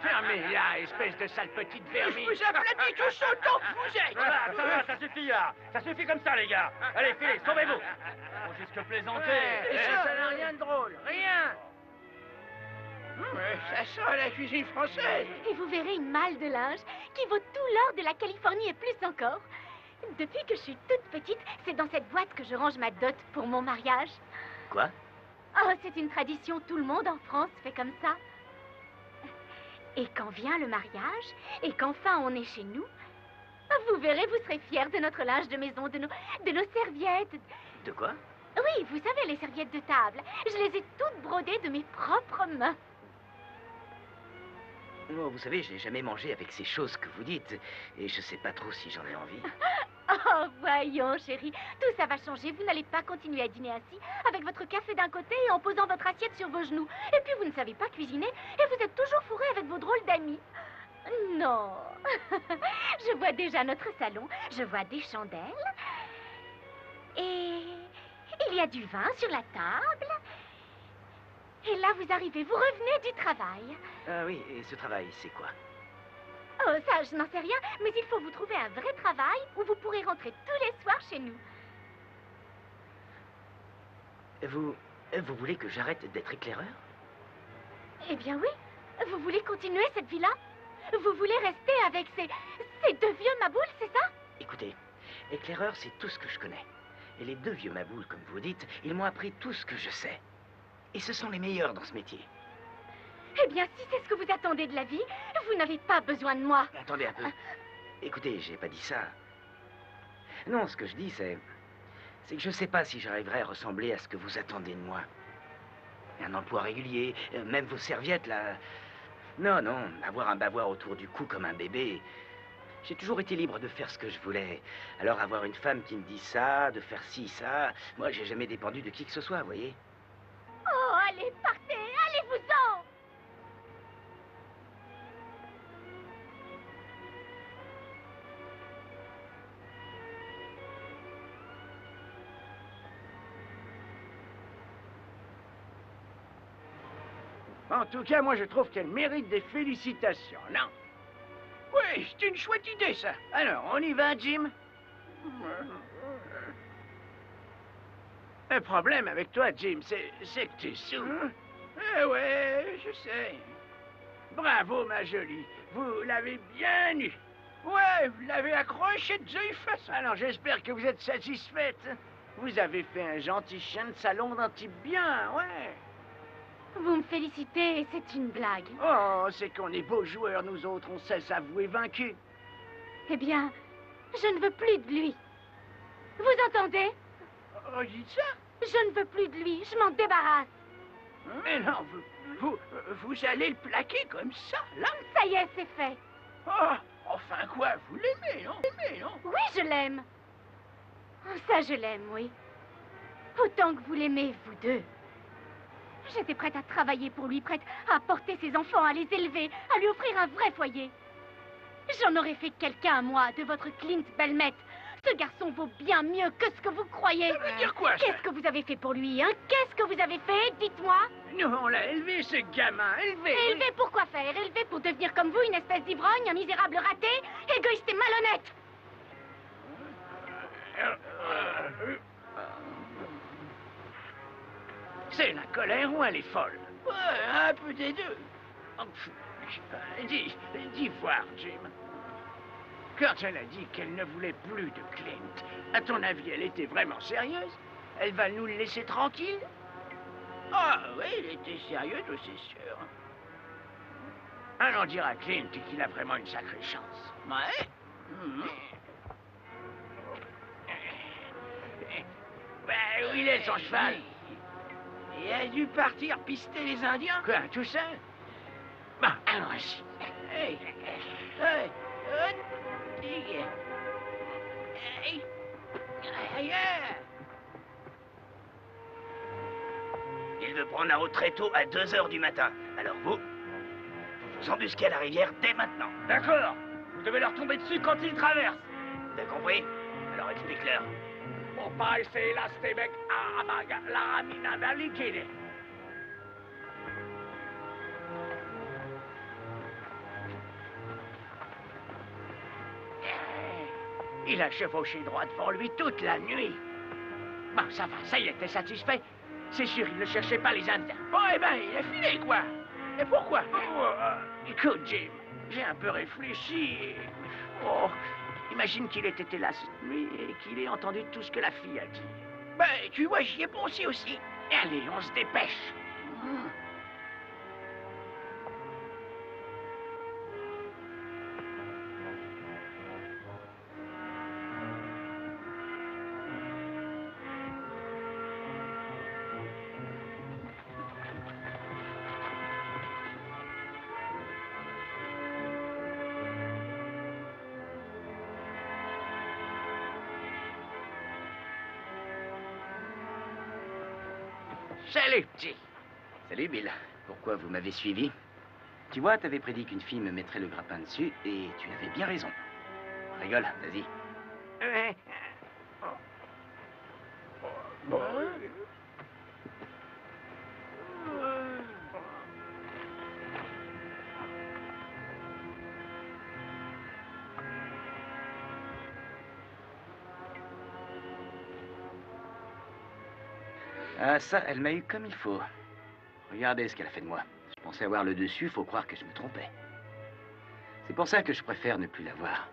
Fermez-la, espèce de sale petite vermine. Je vous aplatis tous autant que vous êtes. Ça va, ça suffit là. Ça suffit comme ça, les gars. Allez, filez, sauvez-vous. Faut juste plaisanter. Ouais, ça n'a rien de drôle, rien. Ça sent la cuisine française. Et vous verrez une malle de linge qui vaut tout l'or de la Californie et plus encore. Depuis que je suis toute petite, c'est dans cette boîte que je range ma dot pour mon mariage. Quoi? Oh, c'est une tradition, tout le monde en France fait comme ça. Et quand vient le mariage, et qu'enfin on est chez nous, vous verrez, vous serez fiers de notre linge de maison, de nos serviettes. De quoi? Oui, vous savez, les serviettes de table. Je les ai toutes brodées de mes propres mains. Oh, vous savez, j'ai jamais mangé avec ces choses que vous dites. Et je sais pas trop si j'en ai envie. Oh, voyons, chérie, tout ça va changer. Vous n'allez pas continuer à dîner assis, avec votre café d'un côté et en posant votre assiette sur vos genoux. Et puis, vous ne savez pas cuisiner, et vous êtes toujours fourré avec vos drôles d'amis. Non. Je vois déjà notre salon, je vois des chandelles. Et il y a du vin sur la table. Et là, vous arrivez, vous revenez du travail. Ah oui, et ce travail, c'est quoi? Oh, ça, je n'en sais rien, mais il faut vous trouver un vrai travail où vous pourrez rentrer tous les soirs chez nous. Vous voulez que j'arrête d'être éclaireur? Eh bien oui. Vous voulez continuer cette vie-là? Vous voulez rester avec ces deux vieux maboules, c'est ça? Écoutez, éclaireur, c'est tout ce que je connais. Et les deux vieux maboules, comme vous dites, ils m'ont appris tout ce que je sais. Et ce sont les meilleurs dans ce métier. Eh bien, si c'est ce que vous attendez de la vie, vous n'avez pas besoin de moi. Attendez un peu. Écoutez, j'ai pas dit ça. Non, ce que je dis, c'est que je sais pas si j'arriverai à ressembler à ce que vous attendez de moi. Un emploi régulier, même vos serviettes, là... Non, non, avoir un bavoir autour du cou comme un bébé... J'ai toujours été libre de faire ce que je voulais. Alors avoir une femme qui me dit ça, de faire ci, ça... Moi, j'ai jamais dépendu de qui que ce soit, vous voyez? Oh, allez, partez, allez-vous-en! En tout cas, moi, je trouve qu'elle mérite des félicitations, non? Oui, c'est une chouette idée, ça. Alors, on y va, Jim? Le problème avec toi, Jim, c'est que tu es sourd. Eh ouais, je sais. Bravo, ma jolie. Vous l'avez bien eu. Ouais, vous l'avez accroché de jolie façon. Alors, j'espère que vous êtes satisfaite. Vous avez fait un gentil chien de salon d'un type bien, ouais. Vous me félicitez et c'est une blague. Oh, c'est qu'on est beaux joueurs, nous autres, on sait s'avouer vaincus. Eh bien, je ne veux plus de lui. Vous entendez? Oh, dites ça. Je ne veux plus de lui, je m'en débarrasse. Mais non, vous allez le plaquer comme ça, là? Ça y est, c'est fait. Oh, enfin quoi, vous l'aimez, non? Oui, je l'aime. Oh, ça, je l'aime, oui. Autant que vous l'aimez, vous deux. J'étais prête à travailler pour lui, prête à porter ses enfants, à les élever, à lui offrir un vrai foyer. J'en aurais fait quelqu'un, moi, de votre Clint Belmette. Ce garçon vaut bien mieux que ce que vous croyez. Ça veut dire quoi, ça? Qu'est-ce que vous avez fait pour lui, hein? Qu'est-ce que vous avez fait? Dites-moi. Nous, on l'a élevé, ce gamin, élevé. Élevé pour quoi faire? Élevé pour devenir comme vous, une espèce d'ivrogne, un misérable raté, égoïste et malhonnête. C'est la colère ou elle est folle? Ouais, un peu des deux. Dis voir, Jim. Quand elle a dit qu'elle ne voulait plus de Clint, à ton avis, elle était vraiment sérieuse? Elle va nous le laisser tranquille? Ah oui, il était sérieux, tout c'est sûr. Allons dire à Clint qu'il a vraiment une sacrée chance. Ouais. Ben, où il est, son cheval? Il a dû partir pister les Indiens. Quoi, tout seul? Bon, allons-y. Hey, Il veut prendre la route très tôt à 2 heures du matin. Alors vous vous embusquez à la rivière dès maintenant. D'accord. Vous devez leur tomber dessus quand ils traversent. Vous avez compris? Alors explique-leur. Mon père, c'est la Stebek Amaga, la Amina Dalikine. Il a chevauché droit devant lui toute la nuit. Bon, ça va, ça y est, t'es satisfait? C'est sûr, il ne cherchait pas les Indiens. Bon, eh ben, il est filé, quoi. Et pourquoi? Écoute, Jim, j'ai un peu réfléchi et... Oh, imagine qu'il ait été là cette nuit et qu'il ait entendu tout ce que la fille a dit. Ben, tu vois, j'y ai pensé aussi. Allez, on se dépêche. Salut, petit. Salut Bill. Pourquoi vous m'avez suivi? Tu vois, t'avais prédit qu'une fille me mettrait le grappin dessus et tu avais bien raison. Rigole, vas-y. Ah ça, elle m'a eu comme il faut. Regardez ce qu'elle a fait de moi. Je pensais avoir le dessus, faut croire que je me trompais. C'est pour ça que je préfère ne plus la voir.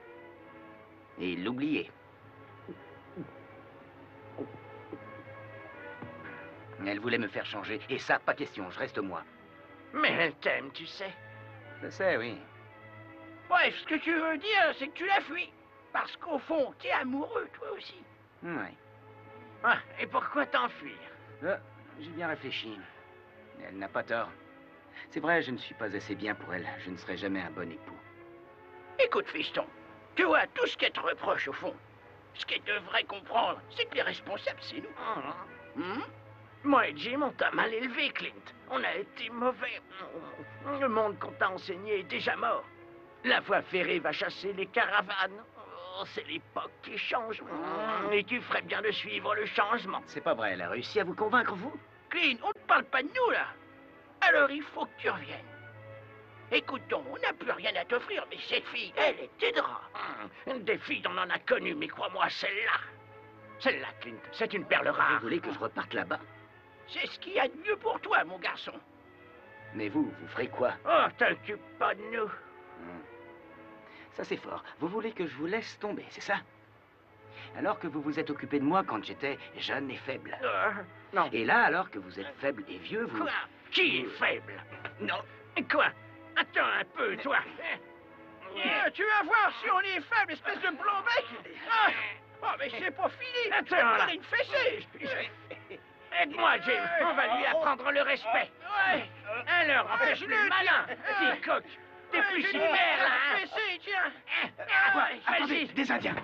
Et l'oublier. Elle voulait me faire changer, et ça, pas question, je reste moi. Mais elle t'aime, tu sais. Je sais, oui. Bref, ce que tu veux dire, c'est que tu la fuis. Parce qu'au fond, t'es amoureux, toi aussi. Ouais. Ah, et pourquoi t'enfuir? J'ai bien réfléchi. Elle n'a pas tort. C'est vrai, je ne suis pas assez bien pour elle. Je ne serai jamais un bon époux. Écoute, fiston, tu vois, tout ce qu'elle te reproche, au fond, ce qu'elle devrait comprendre, c'est que les responsables, c'est nous. Moi et Jim, on t'a mal élevé, Clint. On a été mauvais. Le monde qu'on t'a enseigné est déjà mort. La voie ferrée va chasser les caravanes. Oh, c'est l'époque qui change. Et tu ferais bien de suivre le changement. C'est pas vrai, elle a réussi à vous convaincre, vous? Clint, on ne parle pas de nous, là. Alors il faut que tu reviennes. Écoute donc, on n'a plus rien à t'offrir, mais cette fille, elle t'aidera. Des filles, on en a connu, mais crois-moi, celle-là. Celle-là, Clint, c'est une perle rare. Vous voulez que je reparte là-bas? C'est ce qu'il y a de mieux pour toi, mon garçon. Mais vous ferez quoi? Oh, t'occupe pas de nous. Ça, c'est fort. Vous voulez que je vous laisse tomber, c'est ça? Alors que vous vous êtes occupé de moi quand j'étais jeune et faible. Non. Et là, alors que vous êtes faible et vieux, vous... Quoi? Qui est faible? Non. Quoi? Attends un peu, toi. Tu vas voir si on est faible, espèce de blond-bec. Oh, mais c'est pas fini. Attends, là. Une fessée. Aide-moi, Jim. On va lui apprendre le respect. Ouais. Alors, on fait plus malin. Petit coq. T'es plus si vert, là, hein? Fessée, tiens. Attendez, des Indiens.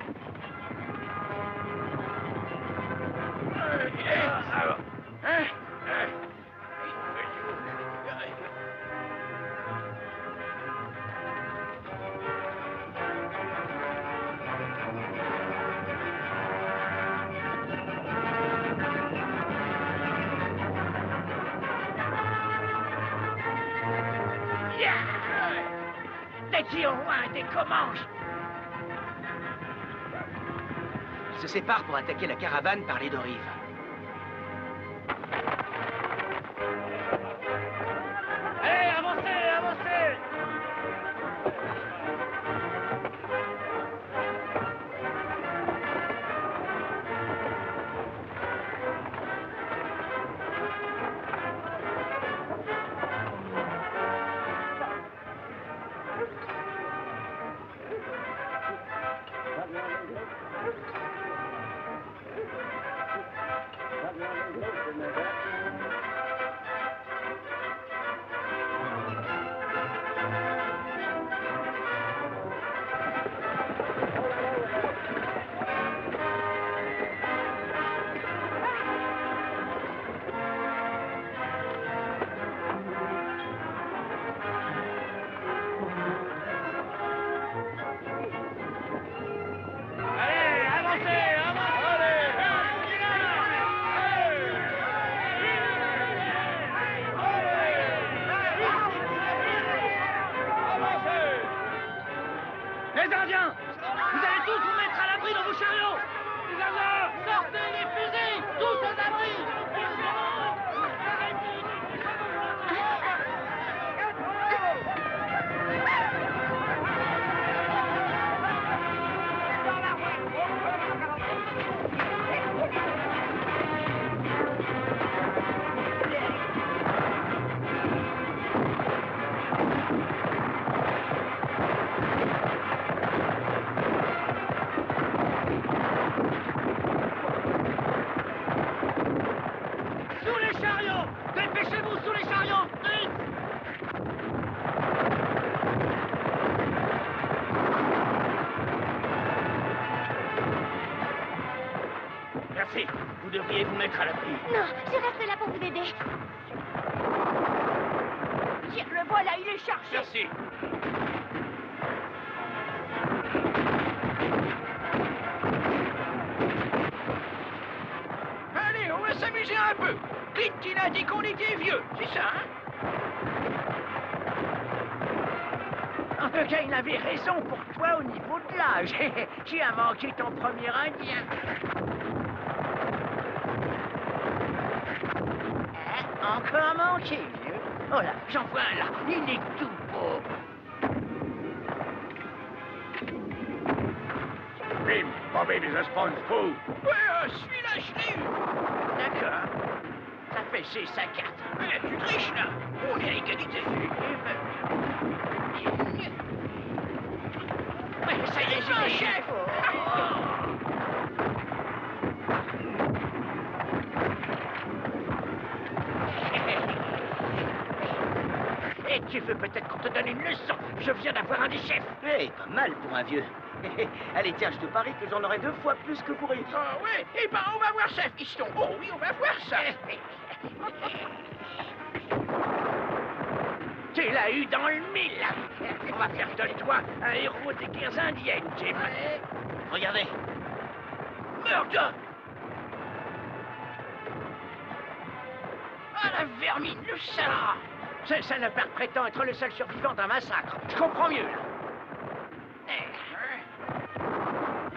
Des Irois, des Comanches. Ils se séparent pour attaquer la caravane par les deux rives. Allez, avancez, avancez! sous les chariots! Vite! Merci. Vous devriez vous mettre à l'abri. Non, je reste là pour vous aider. Tiens, le voilà, il est chargé! Merci. Allez, on va s'amuser un peu. Clint, il a dit qu'on était vieux, c'est ça, hein? En tout cas, il avait raison pour toi au niveau de l'âge. Tu as manqué ton premier indien. Hein? Encore manqué, vieux. Oh là, j'en vois un là. Il est tout beau. Bim, Bobby des Espons, fou. Ouais, celui-là, je l'ai eu. D'accord. Ça fait c'est sa carte. Mais tu triches, là. On est à égalité. Ouais, ça y est, j'ai un chef. Et tu veux peut-être qu'on te donne une leçon. Je viens d'avoir un des chefs. Hey, pas mal pour un vieux. Allez, tiens, je te parie que j'en aurai 2 fois plus que pour Rick. Ah ouais? Eh ben, on va voir ça, fiston. Oh oui, on va voir ça. Tu l'as eu dans le mille. On va faire de toi un héros des guerres indiennes, Jim. Regardez. Murdoch! Ah, la vermine, le salade! Ce salopard prétend être le seul survivant d'un massacre. Je comprends mieux, là.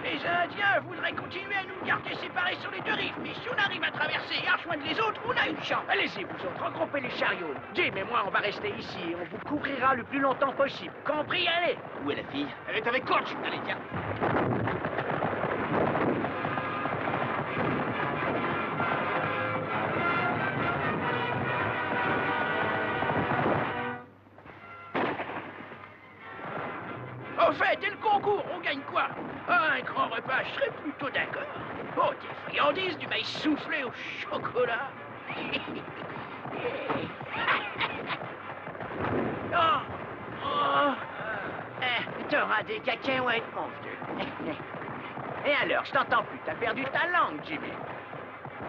Les Indiens voudraient continuer à nous garder séparés sur les 2 rives, mais si on arrive à traverser et à rejoindre les autres, on a une chance. Allez-y, vous autres, regroupez les chariots. Jim et moi, on va rester ici et on vous couvrira le plus longtemps possible. Compris, allez! Où est la fille? Elle est avec Coach. Allez, tiens. Au fait, et le concours, on gagne quoi? Ah, un grand repas, je serais plutôt d'accord. Oh, des friandises, du maïs soufflé au chocolat. Oh, oh. T'auras des cacahuètes, mon vieux. Et alors, je t'entends plus, t'as perdu ta langue, Jimmy.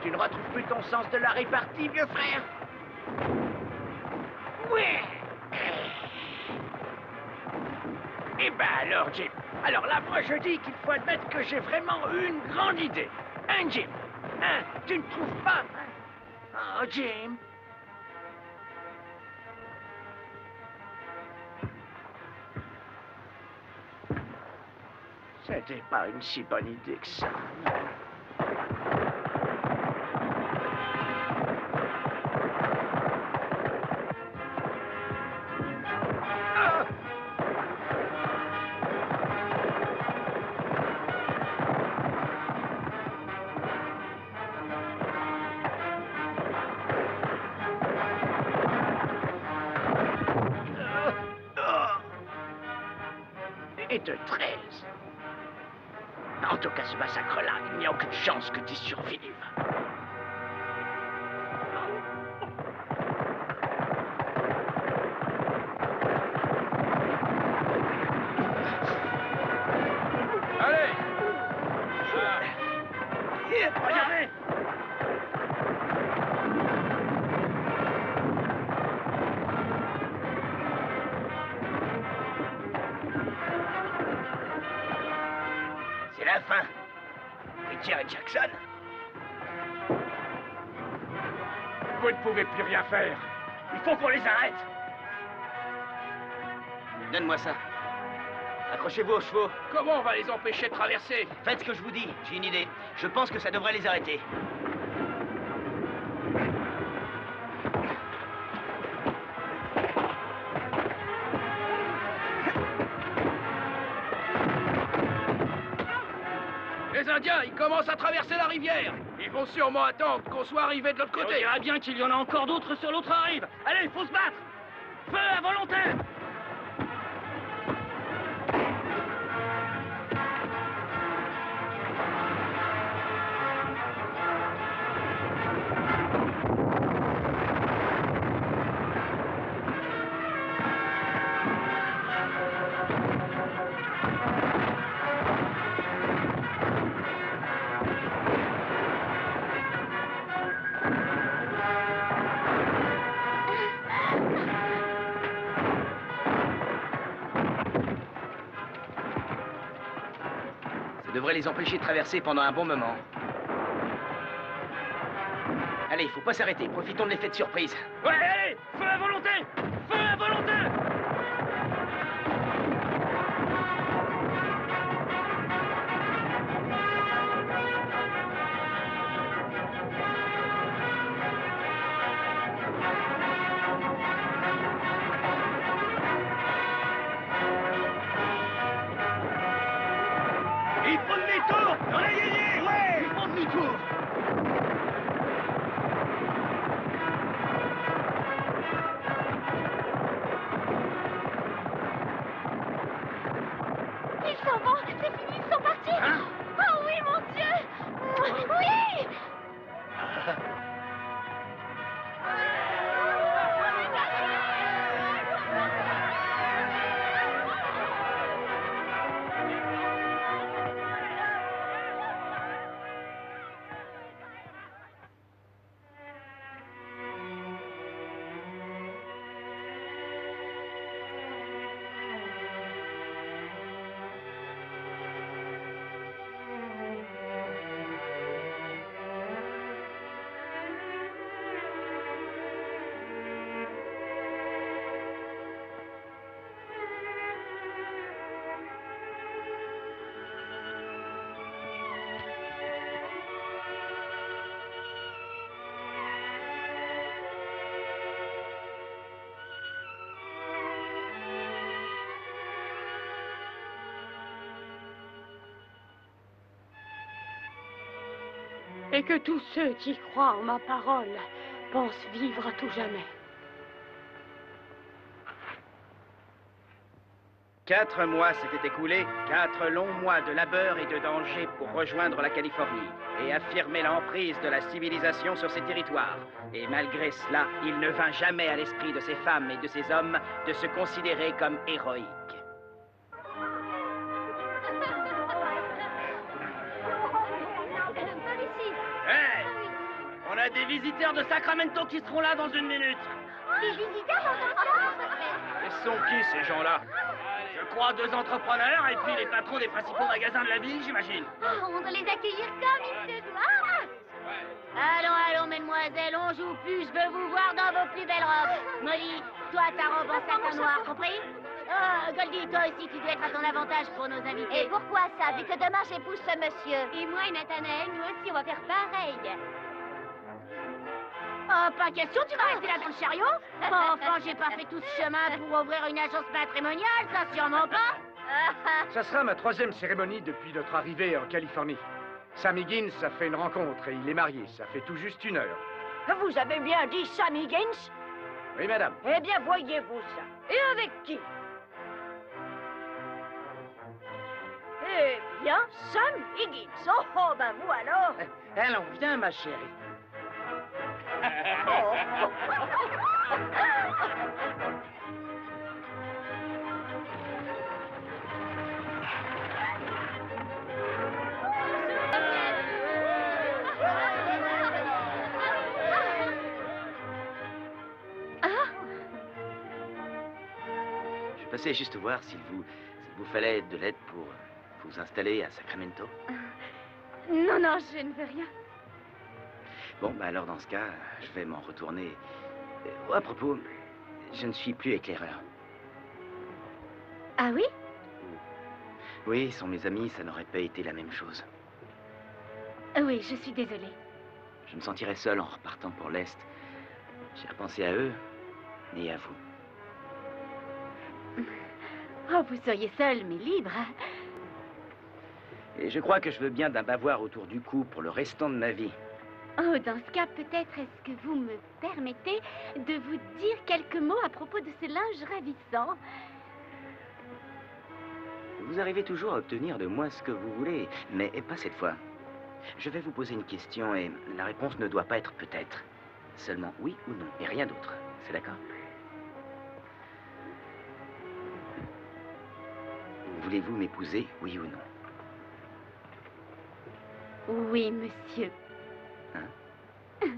Tu ne retrouves plus ton sens de la répartie, vieux frère? Ouais. Eh ben alors, Jim. Alors là, moi, je dis qu'il faut admettre que j'ai vraiment eu une grande idée. Hein, Jim? Hein? Tu ne trouves pas? Oh, Jim. C'était pas une si bonne idée que ça. Ah! Et de 13. En tout cas, ce massacre-là, il n'y a aucune chance que tu survives. Allez! Regardez! C'est la fin. Richard et Jackson. Vous ne pouvez plus rien faire. Il faut qu'on les arrête. Donne-moi ça. Accrochez-vous aux chevaux. Comment on va les empêcher de traverser? Faites ce que je vous dis. J'ai une idée. Je pense que ça devrait les arrêter. Les Indiens, ils commencent à traverser la rivière. Ils vont sûrement attendre qu'on soit arrivé de l'autre côté. On dirait bien qu'il y en a encore d'autres sur l'autre rive. Allez, il faut se battre. Feu à volonté. devrait les empêcher de traverser pendant un bon moment. Allez, faut pas s'arrêter. Profitons de l'effet de surprise. Ouais, allez! Feu à volonté! Feu à volonté! Il faut demi-tour! On a gagné! Ouais! Il faut demi-tour! Ils s'en vont, c'est fini, ils sont partis. Hein? Oh oui, mon Dieu. Oui. Et que tous ceux qui croient en ma parole pensent vivre à tout jamais. 4 mois s'étaient écoulés, 4 longs mois de labeur et de danger pour rejoindre la Californie et affirmer l'emprise de la civilisation sur ces territoires. Et malgré cela, il ne vint jamais à l'esprit de ces femmes et de ces hommes de se considérer comme héroïques. Hey! On a des visiteurs de Sacramento qui seront là dans une minute. Des visiteurs dans Ils sont qui, ces gens-là? Je crois 2 entrepreneurs et puis les patrons des principaux magasins de la ville, j'imagine. on doit les accueillir comme il se doit. Allons, allons, mesdemoiselles, on joue plus, je veux vous voir dans vos plus belles robes. Molly, toi, ta robe en satin noir, compris? Goldie, toi aussi, tu dois être à ton avantage pour nos invités. Et pourquoi ça, vu que demain j'épouse ce monsieur? Et moi et Nathanaël, nous aussi, on va faire pareil. Oh, pas question, tu vas rester là dans le chariot? Enfin, j'ai pas fait tout ce chemin pour ouvrir une agence matrimoniale, ça sûrement pas. Ça sera ma 3e cérémonie depuis notre arrivée en Californie. Sam Higgins a fait une rencontre et il est marié. Ça fait tout juste 1 heure. Vous avez bien dit Sam Higgins? Oui, madame. Eh bien, voyez-vous ça. Et avec qui? Eh bien, Sam Higgins. Oh, oh, ben vous alors. Allons, viens, ma chérie. Je passais juste voir s'il vous fallait de l'aide pour vous installer à Sacramento. Non, non, je ne veux rien. Bon, bah alors dans ce cas, je vais m'en retourner. À propos, je ne suis plus éclaireur. Ah oui? Oui, sans mes amis, ça n'aurait pas été la même chose. Oui, je suis désolée. Je me sentirais seul en repartant pour l'Est. J'ai repensé à eux et à vous. Oh, vous seriez seul, mais libre. Et je crois que je veux bien d'un bavoir autour du cou pour le restant de ma vie. Oh, dans ce cas, peut-être est-ce que vous me permettez de vous dire quelques mots à propos de ce linge ravissant? Vous arrivez toujours à obtenir de moi ce que vous voulez, mais pas cette fois. Je vais vous poser une question et la réponse ne doit pas être peut-être. Seulement oui ou non, et rien d'autre. C'est d'accord? Voulez-vous m'épouser, oui ou non? Oui, monsieur. Hein? Oui.